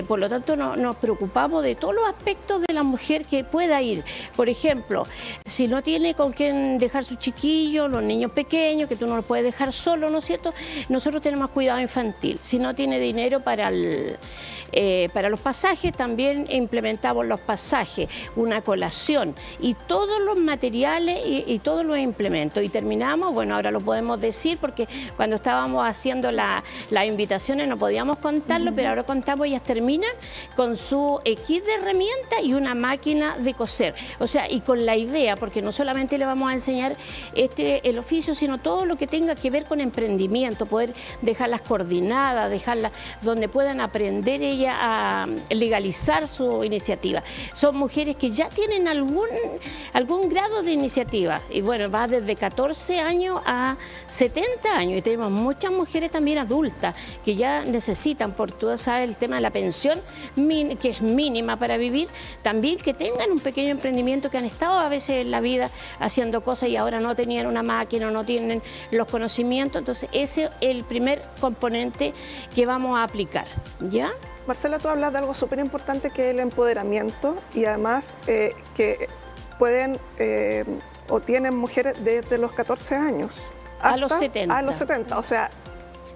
por lo tanto, nos preocupamos de todos los aspectos de la mujer que pueda ir. Por ejemplo, si no tiene con quién dejar su chiquillo, los niños pequeños, que tú no los puedes dejar solo, ¿no es cierto? Nosotros tenemos cuidado infantil. Si no tiene dinero para los pasajes, también implementamos los pasajes, una colación y todos los materiales y todos los implementos. Y terminamos, bueno, ahora lo podemos decir porque cuando estábamos haciendo las invitaciones no podíamos contarlo, pero ahora contamos, ellas terminan con su kit de herramientas y una máquina de coser. O sea, y con la idea, porque no solamente le vamos a enseñar el oficio, sino todo lo que tenga que ver con emprendimiento, poder dejarlas coordinadas, dejarlas donde puedan aprender ellas a legalizar su iniciativa. Son mujeres que ya tienen algún grado de iniciativa y bueno, va desde 14 años a 70 años y tenemos muchas mujeres también adultas que ya necesitan, por tú sabes, el tema de la pensión que es mínima para vivir, también que tengan un pequeño emprendimiento, que han estado a veces en la vida haciendo cosas y ahora no tenían una máquina, no tienen los conocimientos. Entonces ese es el primer componente que vamos a aplicar, ¿ya?
Marcela, tú hablas de algo súper importante que es el empoderamiento y además que pueden o tienen mujeres desde los 14 años hasta
a los 70.
A los 70, o sea,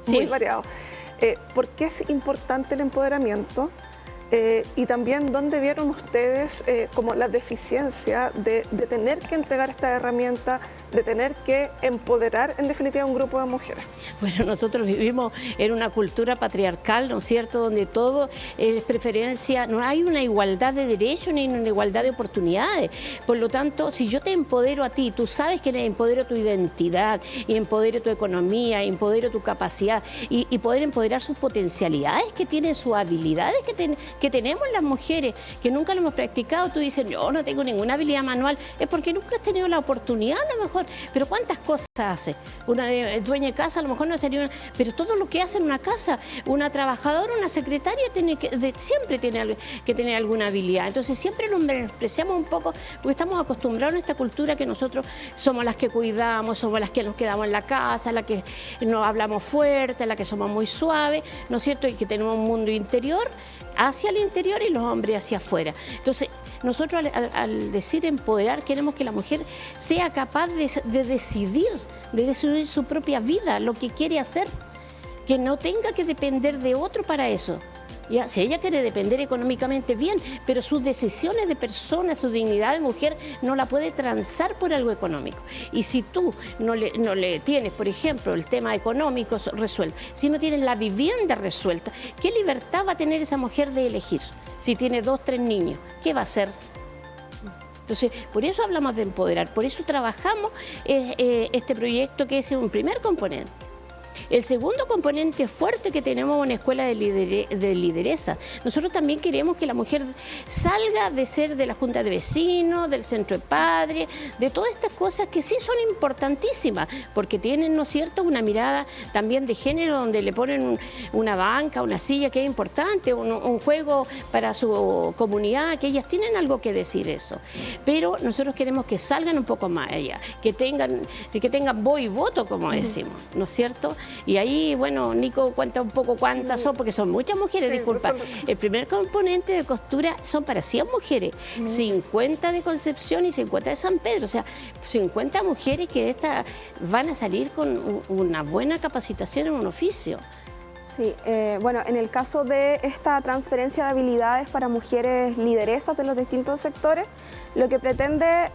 muy variado. ¿Por qué es importante el empoderamiento? Y también, ¿dónde vieron ustedes como la deficiencia de tener que entregar esta herramienta, de tener que empoderar en definitiva a un grupo de mujeres?
Bueno, nosotros vivimos en una cultura patriarcal, ¿no es cierto?, donde todo es preferencia, no hay una igualdad de derechos ni una igualdad de oportunidades. Por lo tanto, si yo te empodero a ti, tú sabes que empodero tu identidad, y empodero tu economía, y empodero tu capacidad, y poder empoderar sus potencialidades que tienen, sus habilidades que tenemos las mujeres, que nunca lo hemos practicado. Tú dices, yo no tengo ninguna habilidad manual, es porque nunca has tenido la oportunidad a lo mejor. Pero ¿cuántas cosas hace? Una dueña de casa a lo mejor no sería una... Pero todo lo que hace en una casa, una trabajadora, una secretaria, siempre tiene que tener alguna habilidad. Entonces siempre nos menospreciamos un poco porque estamos acostumbrados a esta cultura que nosotros somos las que cuidamos, somos las que nos quedamos en la casa, las que nos hablamos fuerte, las que somos muy suaves, ¿no es cierto? Y que tenemos un mundo interior hacia el interior y los hombres hacia afuera. Entonces, nosotros al decir empoderar, queremos que la mujer sea capaz de decidir su propia vida, lo que quiere hacer, que no tenga que depender de otro para eso. Ya, si ella quiere depender económicamente, bien, pero sus decisiones de persona, su dignidad de mujer, no la puede transar por algo económico. Y si tú no le tienes, por ejemplo, el tema económico resuelto, si no tienes la vivienda resuelta, ¿qué libertad va a tener esa mujer de elegir? Si tiene 2, 3 niños, ¿qué va a hacer? Entonces, por eso hablamos de empoderar, por eso trabajamos este proyecto, que es un primer componente. El segundo componente fuerte que tenemos en una escuela de lideresa. Nosotros también queremos que la mujer salga de ser de la junta de vecinos, del centro de padres, de todas estas cosas que sí son importantísimas, porque tienen, ¿no es cierto?, una mirada también de género, donde le ponen una banca, una silla, que es importante, un juego para su comunidad, que ellas tienen algo que decir eso. Pero nosotros queremos que salgan un poco más allá, que tengan voz y voto, como decimos, ¿no es cierto? Y ahí, bueno, Nico cuenta un poco cuántas son, porque son muchas mujeres, sí, disculpa. El primer componente de costura son para 100 mujeres, 50 de Concepción y 50 de San Pedro, o sea, 50 mujeres que van a salir con una buena capacitación en un oficio.
Sí, bueno, en el caso de esta transferencia de habilidades para mujeres lideresas de los distintos sectores, lo que pretende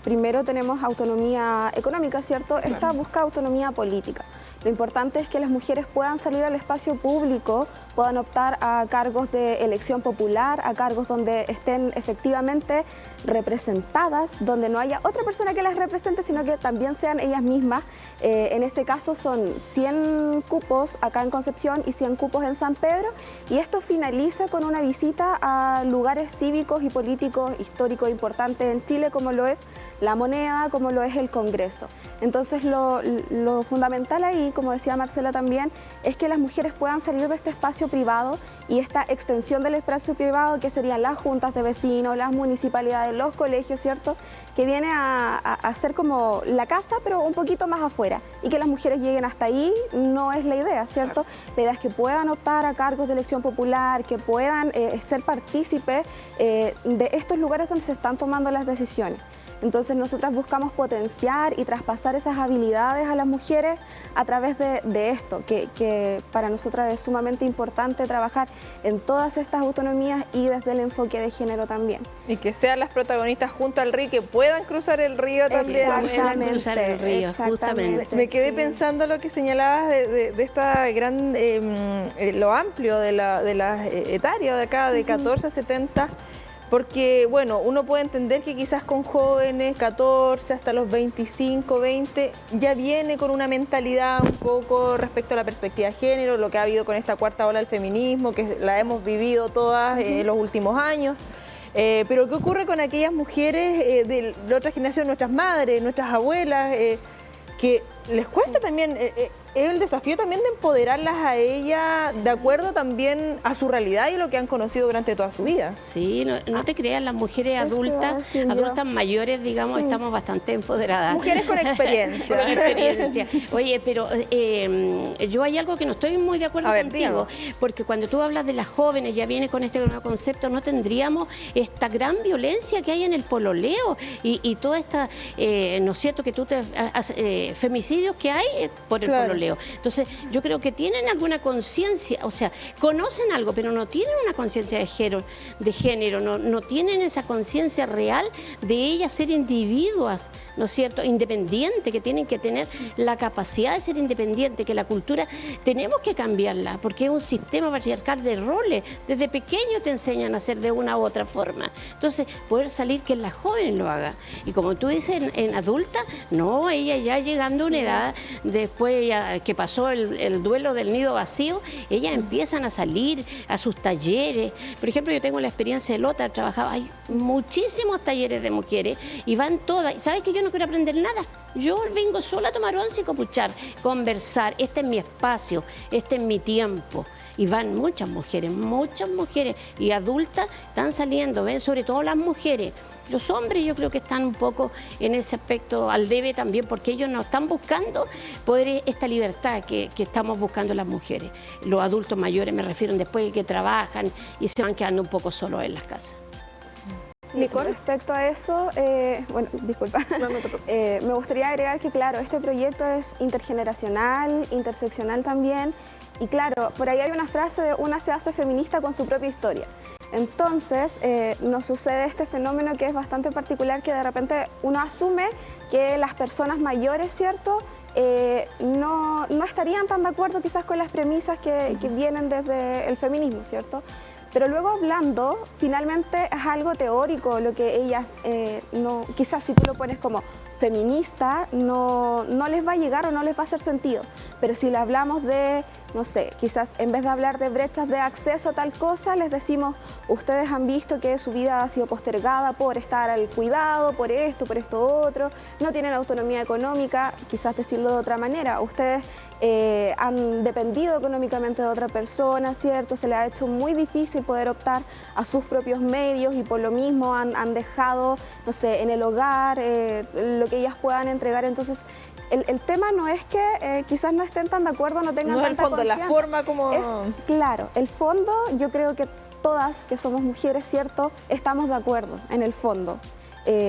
primero tenemos autonomía económica, ¿cierto? Claro. Esta busca autonomía política. Lo importante es que las mujeres puedan salir al espacio público, puedan optar a cargos de elección popular, a cargos donde estén efectivamente representadas, donde no haya otra persona que las represente, sino que también sean ellas mismas. En ese caso son 100 cupos acá en Concepción y 100 cupos en San Pedro, y esto finaliza con una visita a lugares cívicos y políticos históricos importantes en Chile, como lo es la Moneda, como lo es el Congreso. Entonces lo fundamental ahí, como decía Marcela también, es que las mujeres puedan salir de este espacio privado, y esta extensión del espacio privado, que serían las juntas de vecinos, las municipalidades, los colegios, ¿cierto?, que viene a ser como la casa, pero un poquito más afuera, y que las mujeres lleguen hasta ahí no es la idea, ¿cierto? La idea es que puedan optar a cargos de elección popular, que puedan ser partícipes de estos lugares donde se están tomando las decisiones. Entonces nosotras buscamos potenciar y traspasar esas habilidades a las mujeres a través de esto, que para nosotras es sumamente importante trabajar en todas estas autonomías y desde el enfoque de género también.
Y que sean las protagonistas junto al río, que puedan cruzar el río también.
Exactamente,
cruzar el río, justamente.
Me quedé pensando lo que señalabas de esta gran, lo amplio de las etarias de acá, de 14 a 70. Porque, bueno, uno puede entender que quizás con jóvenes, 14 hasta los 25, 20, ya viene con una mentalidad un poco respecto a la perspectiva de género, lo que ha habido con esta cuarta ola del feminismo, que la hemos vivido todas en los últimos años. Pero ¿qué ocurre con aquellas mujeres de la otra generación, nuestras madres, nuestras abuelas, que les cuesta también... Es el desafío también de empoderarlas a ellas de acuerdo también a su realidad y lo que han conocido durante toda su vida.
Sí, no te creas, las mujeres adultas mayores, digamos, estamos bastante empoderadas.
Mujeres con experiencia.
Con experiencia. Oye, pero yo hay algo que no estoy muy de acuerdo contigo, porque cuando tú hablas de las jóvenes, ya vienes con este nuevo concepto, no tendríamos esta gran violencia que hay en el pololeo y toda esta, ¿no es cierto?, que tú femicidios que hay por el pololeo. creo. Entonces, yo creo que tienen alguna conciencia, o sea, conocen algo, pero no tienen una conciencia de género, no tienen esa conciencia real de ellas ser individuas, ¿no es cierto?, independientes, que tienen que tener la capacidad de ser independientes, que la cultura tenemos que cambiarla, porque es un sistema patriarcal de roles. Desde pequeño te enseñan a hacer de una u otra forma. Entonces, poder salir que la joven lo haga. Y como tú dices, en adulta, no, ella ya llegando a una edad, después ya que pasó el duelo del nido vacío, ellas empiezan a salir a sus talleres. Por ejemplo, yo tengo la experiencia de Lota, trabajaba, hay muchísimos talleres de mujeres y van todas. ¿Y sabes que yo no quiero aprender nada? Yo vengo sola a tomar once y copuchar, conversar. Este es mi espacio, este es mi tiempo. Y van muchas mujeres y adultas están saliendo, ven, sobre todo las mujeres. Los hombres yo creo que están un poco en ese aspecto al debe también, porque ellos no están buscando poder esta libertad que estamos buscando las mujeres. Los adultos mayores me refiero después de que trabajan y se van quedando un poco solos en las casas.
Sí, respecto a eso, bueno, disculpa, me gustaría agregar que, claro, este proyecto es intergeneracional, interseccional también, y claro, por ahí hay una frase de una se hace feminista con su propia historia. Entonces, nos sucede este fenómeno que es bastante particular, que de repente uno asume que las personas mayores, ¿cierto?, no estarían tan de acuerdo quizás con las premisas que vienen desde el feminismo, ¿cierto? Pero luego hablando, finalmente es algo teórico lo que ellas, quizás si tú lo pones como feminista, no les va a llegar o no les va a hacer sentido. Pero si le hablamos de, no sé, quizás en vez de hablar de brechas de acceso a tal cosa, les decimos, ustedes han visto que su vida ha sido postergada por estar al cuidado, por esto otro, no tienen autonomía económica, quizás decirlo de otra manera, ustedes han dependido económicamente de otra persona, ¿cierto? Se les ha hecho muy difícil poder optar a sus propios medios y por lo mismo han dejado, no sé, en el hogar lo que ellas puedan entregar. Entonces, el tema no es que quizás no estén tan de acuerdo, no tengan tanta
fondo, la forma como...
Claro, el fondo, yo creo que todas que somos mujeres, ¿cierto?, estamos de acuerdo en el fondo.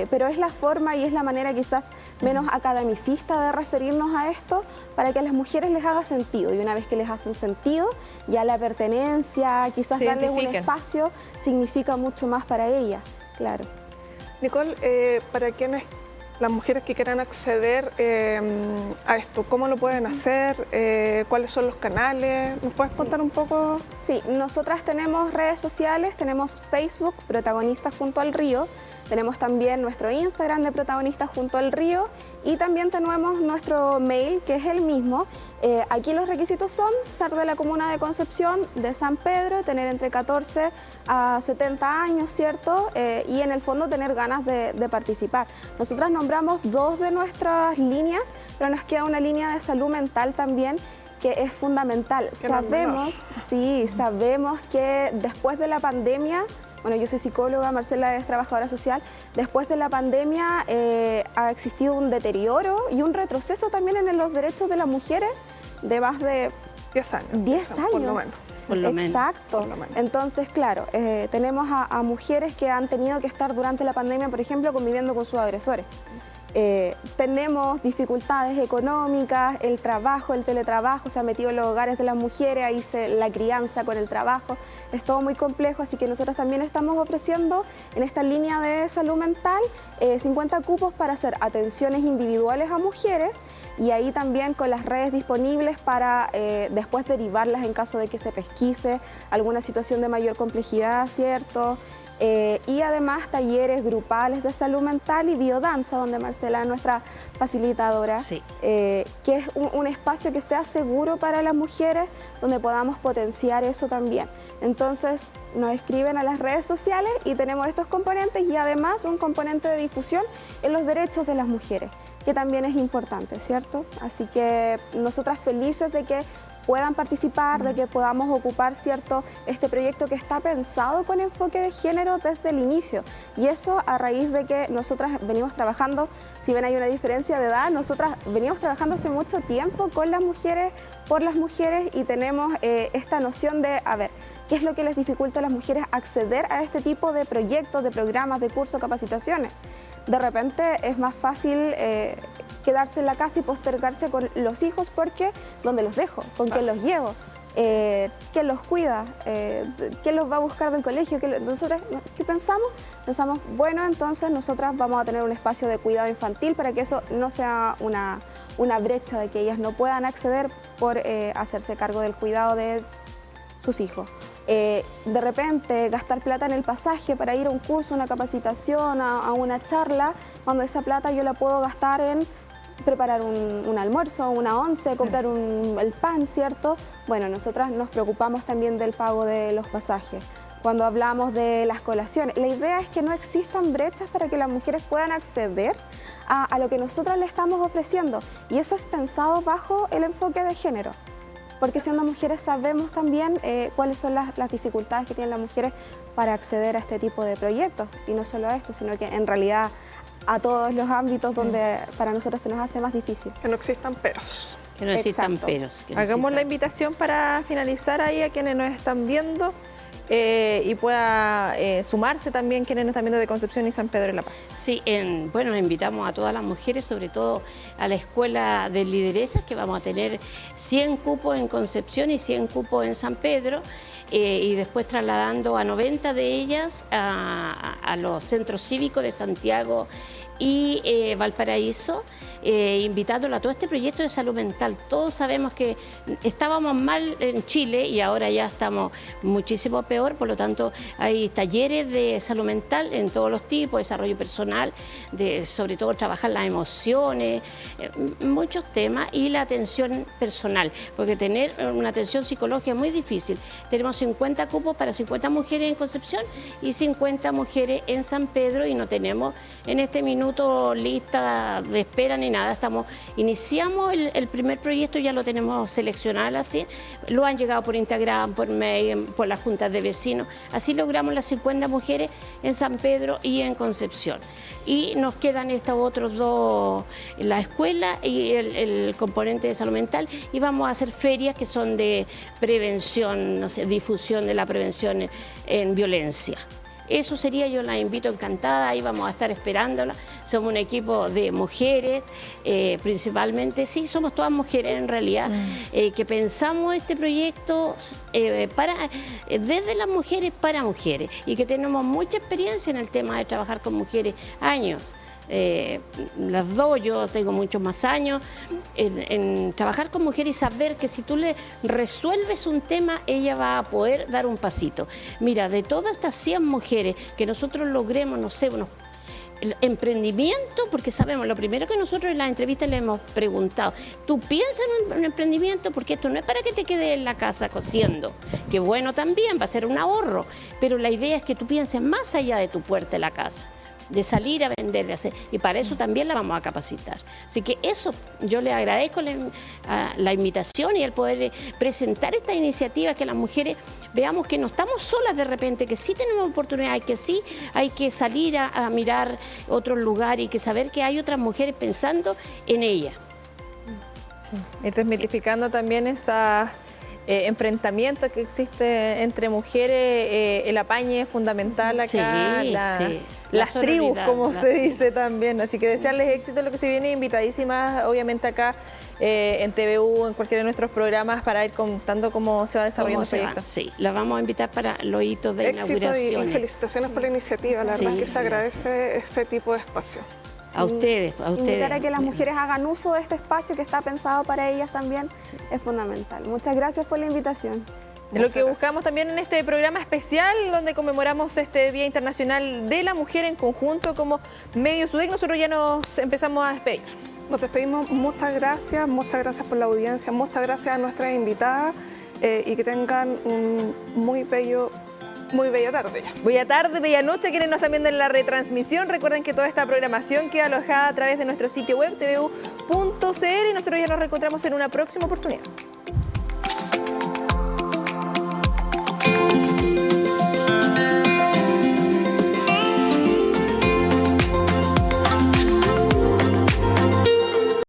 Pero es la forma y es la manera quizás menos academicista de referirnos a esto para que a las mujeres les haga sentido. Y una vez que les hacen sentido, ya la pertenencia, quizás darles un espacio, significa mucho más para ellas, claro.
Nicole, para quienes, las mujeres que quieran acceder a esto, ¿cómo lo pueden hacer? ¿Cuáles son los canales? ¿Nos puedes contar un poco?
Sí, nosotras tenemos redes sociales, tenemos Facebook, Protagonistas Junto al Río, tenemos también nuestro Instagram de Protagonistas Junto al Río y también tenemos nuestro mail, que es el mismo. Aquí los requisitos son ser de la comuna de Concepción, de San Pedro, tener entre 14 a 70 años, ¿cierto? Y en el fondo tener ganas de participar. Nosotras nombramos dos de nuestras líneas, pero nos queda una línea de salud mental también, que es fundamental. Sabemos que después de la pandemia, bueno, yo soy psicóloga, Marcela es trabajadora social, después de la pandemia ha existido un deterioro y un retroceso también en los derechos de las mujeres de más de
10 años.
10 años.
Por lo menos.
Exacto. Entonces, claro, tenemos a mujeres que han tenido que estar durante la pandemia, por ejemplo, conviviendo con sus agresores. Tenemos dificultades económicas, el trabajo, el teletrabajo se ha metido en los hogares de las mujeres, ahí la crianza con el trabajo, es todo muy complejo, así que nosotros también estamos ofreciendo en esta línea de salud mental 50 cupos para hacer atenciones individuales a mujeres y ahí también con las redes disponibles para después derivarlas en caso de que se pesquise alguna situación de mayor complejidad, ¿cierto? Y además talleres grupales de salud mental y biodanza, donde Marcela es nuestra facilitadora, que es un espacio que sea seguro para las mujeres, donde podamos potenciar eso también. Entonces nos escriben a las redes sociales y tenemos estos componentes y además un componente de difusión en los derechos de las mujeres, que también es importante, ¿cierto? Así que nosotras felices de que puedan participar, de que podamos ocupar, ¿cierto?, este proyecto que está pensado con enfoque de género desde el inicio. Y eso a raíz de que nosotras venimos trabajando, si bien hay una diferencia de edad, nosotras venimos trabajando hace mucho tiempo con las mujeres, por las mujeres y tenemos esta noción de, a ver, ¿qué es lo que les dificulta a las mujeres acceder a este tipo de proyectos, de programas, de cursos, capacitaciones? De repente es más fácil quedarse en la casa y postergarse con los hijos porque ¿dónde los dejo? ¿Con quién los llevo? ¿Quién los cuida? ¿Quién los va a buscar del colegio? Nosotras, ¿qué pensamos? Pensamos, bueno, entonces nosotras vamos a tener un espacio de cuidado infantil para que eso no sea una brecha de que ellas no puedan acceder por hacerse cargo del cuidado de sus hijos. De repente gastar plata en el pasaje para ir a un curso, una capacitación, a una charla, cuando esa plata yo la puedo gastar en preparar un almuerzo, una once, comprar el pan, ¿cierto? Bueno, nosotras nos preocupamos también del pago de los pasajes. Cuando hablamos de las colaciones, la idea es que no existan brechas para que las mujeres puedan acceder a lo que nosotras le estamos ofreciendo. Y eso es pensado bajo el enfoque de género. Porque siendo mujeres sabemos también cuáles son las dificultades que tienen las mujeres para acceder a este tipo de proyectos. Y no solo a esto, sino que en realidad a todos los ámbitos donde para nosotros se nos hace más difícil.
Que no existan peros.
Que no existan peros.
Hagamos la invitación para finalizar ahí a quienes nos están viendo y pueda sumarse también quienes nos están viendo de Concepción y San Pedro de la Paz.
Sí, bueno, invitamos a todas las mujeres, sobre todo a la Escuela de Lideresas, que vamos a tener 100 cupos en Concepción y 100 cupos en San Pedro. Y después trasladando a 90 de ellas a los centros cívicos de Santiago y Valparaíso, invitándolo a todo este proyecto de salud mental. Todos sabemos que estábamos mal en Chile y ahora ya estamos muchísimo peor, por lo tanto hay talleres de salud mental en todos los tipos, desarrollo personal, sobre todo trabajar las emociones, muchos temas, y la atención personal, porque tener una atención psicológica es muy difícil. Tenemos 50 cupos para 50 mujeres en Concepción y 50 mujeres en San Pedro, y no tenemos en este minuto lista de espera ni nada. Iniciamos el primer proyecto, ya lo tenemos seleccionado así, lo han llegado por Instagram, por mail, por las juntas de vecinos, así logramos las 50 mujeres en San Pedro y en Concepción. Y nos quedan estos otros dos, la escuela y el componente de salud mental, y vamos a hacer ferias que son de prevención, no sé, difusión de la prevención en violencia. Eso sería, yo la invito encantada, ahí vamos a estar esperándola. Somos un equipo de mujeres, principalmente, sí, somos todas mujeres en realidad, que pensamos este proyecto desde las mujeres para mujeres, y que tenemos mucha experiencia en el tema de trabajar con mujeres, años. Las dos, yo tengo muchos más años en trabajar con mujeres y saber que si tú le resuelves un tema, ella va a poder dar un pasito. Mira, de todas estas 100 mujeres que nosotros logremos, no sé, el emprendimiento, porque sabemos, lo primero que nosotros en las entrevistas le hemos preguntado, ¿tú piensas en un emprendimiento? Porque esto no es para que te quedes en la casa cosiendo, que bueno también, va a ser un ahorro, pero la idea es que tú pienses más allá de tu puerta de la casa, de salir a vender, de hacer, y para eso también la vamos a capacitar. Así que eso, yo le agradezco la invitación y el poder presentar esta iniciativa, que las mujeres veamos que no estamos solas de repente, que sí tenemos oportunidades, que sí hay que salir a mirar otros lugares y que saber que hay otras mujeres pensando en ellas.
Sí. Y desmitificando también esa enfrentamiento que existe entre mujeres, el apañe es fundamental acá, las tribus, como se dice también. Así que desearles éxito en lo que se viene, invitadísimas obviamente acá en TVU, en cualquiera de nuestros programas, para ir contando cómo se va desarrollando el proyecto.
Sí, la vamos a invitar para los hitos de inauguración.
Y felicitaciones por la iniciativa, la verdad que se agradece ese tipo de espacio.
A ustedes.
Invitar a que las mujeres hagan uso de este espacio que está pensado para ellas también es fundamental. Muchas gracias por la invitación.
Es lo que buscamos también en este programa especial, donde conmemoramos este Día Internacional de la Mujer en conjunto como Medio SUDEC. Nosotros ya nos empezamos a despedir.
Nos despedimos, muchas gracias por la audiencia, muchas gracias a nuestras invitadas y que tengan un muy bella tarde.
Bella tarde, bella noche, quienes nos están viendo en la retransmisión. Recuerden que toda esta programación queda alojada a través de nuestro sitio web tvu.cr y nosotros ya nos reencontramos en una próxima oportunidad.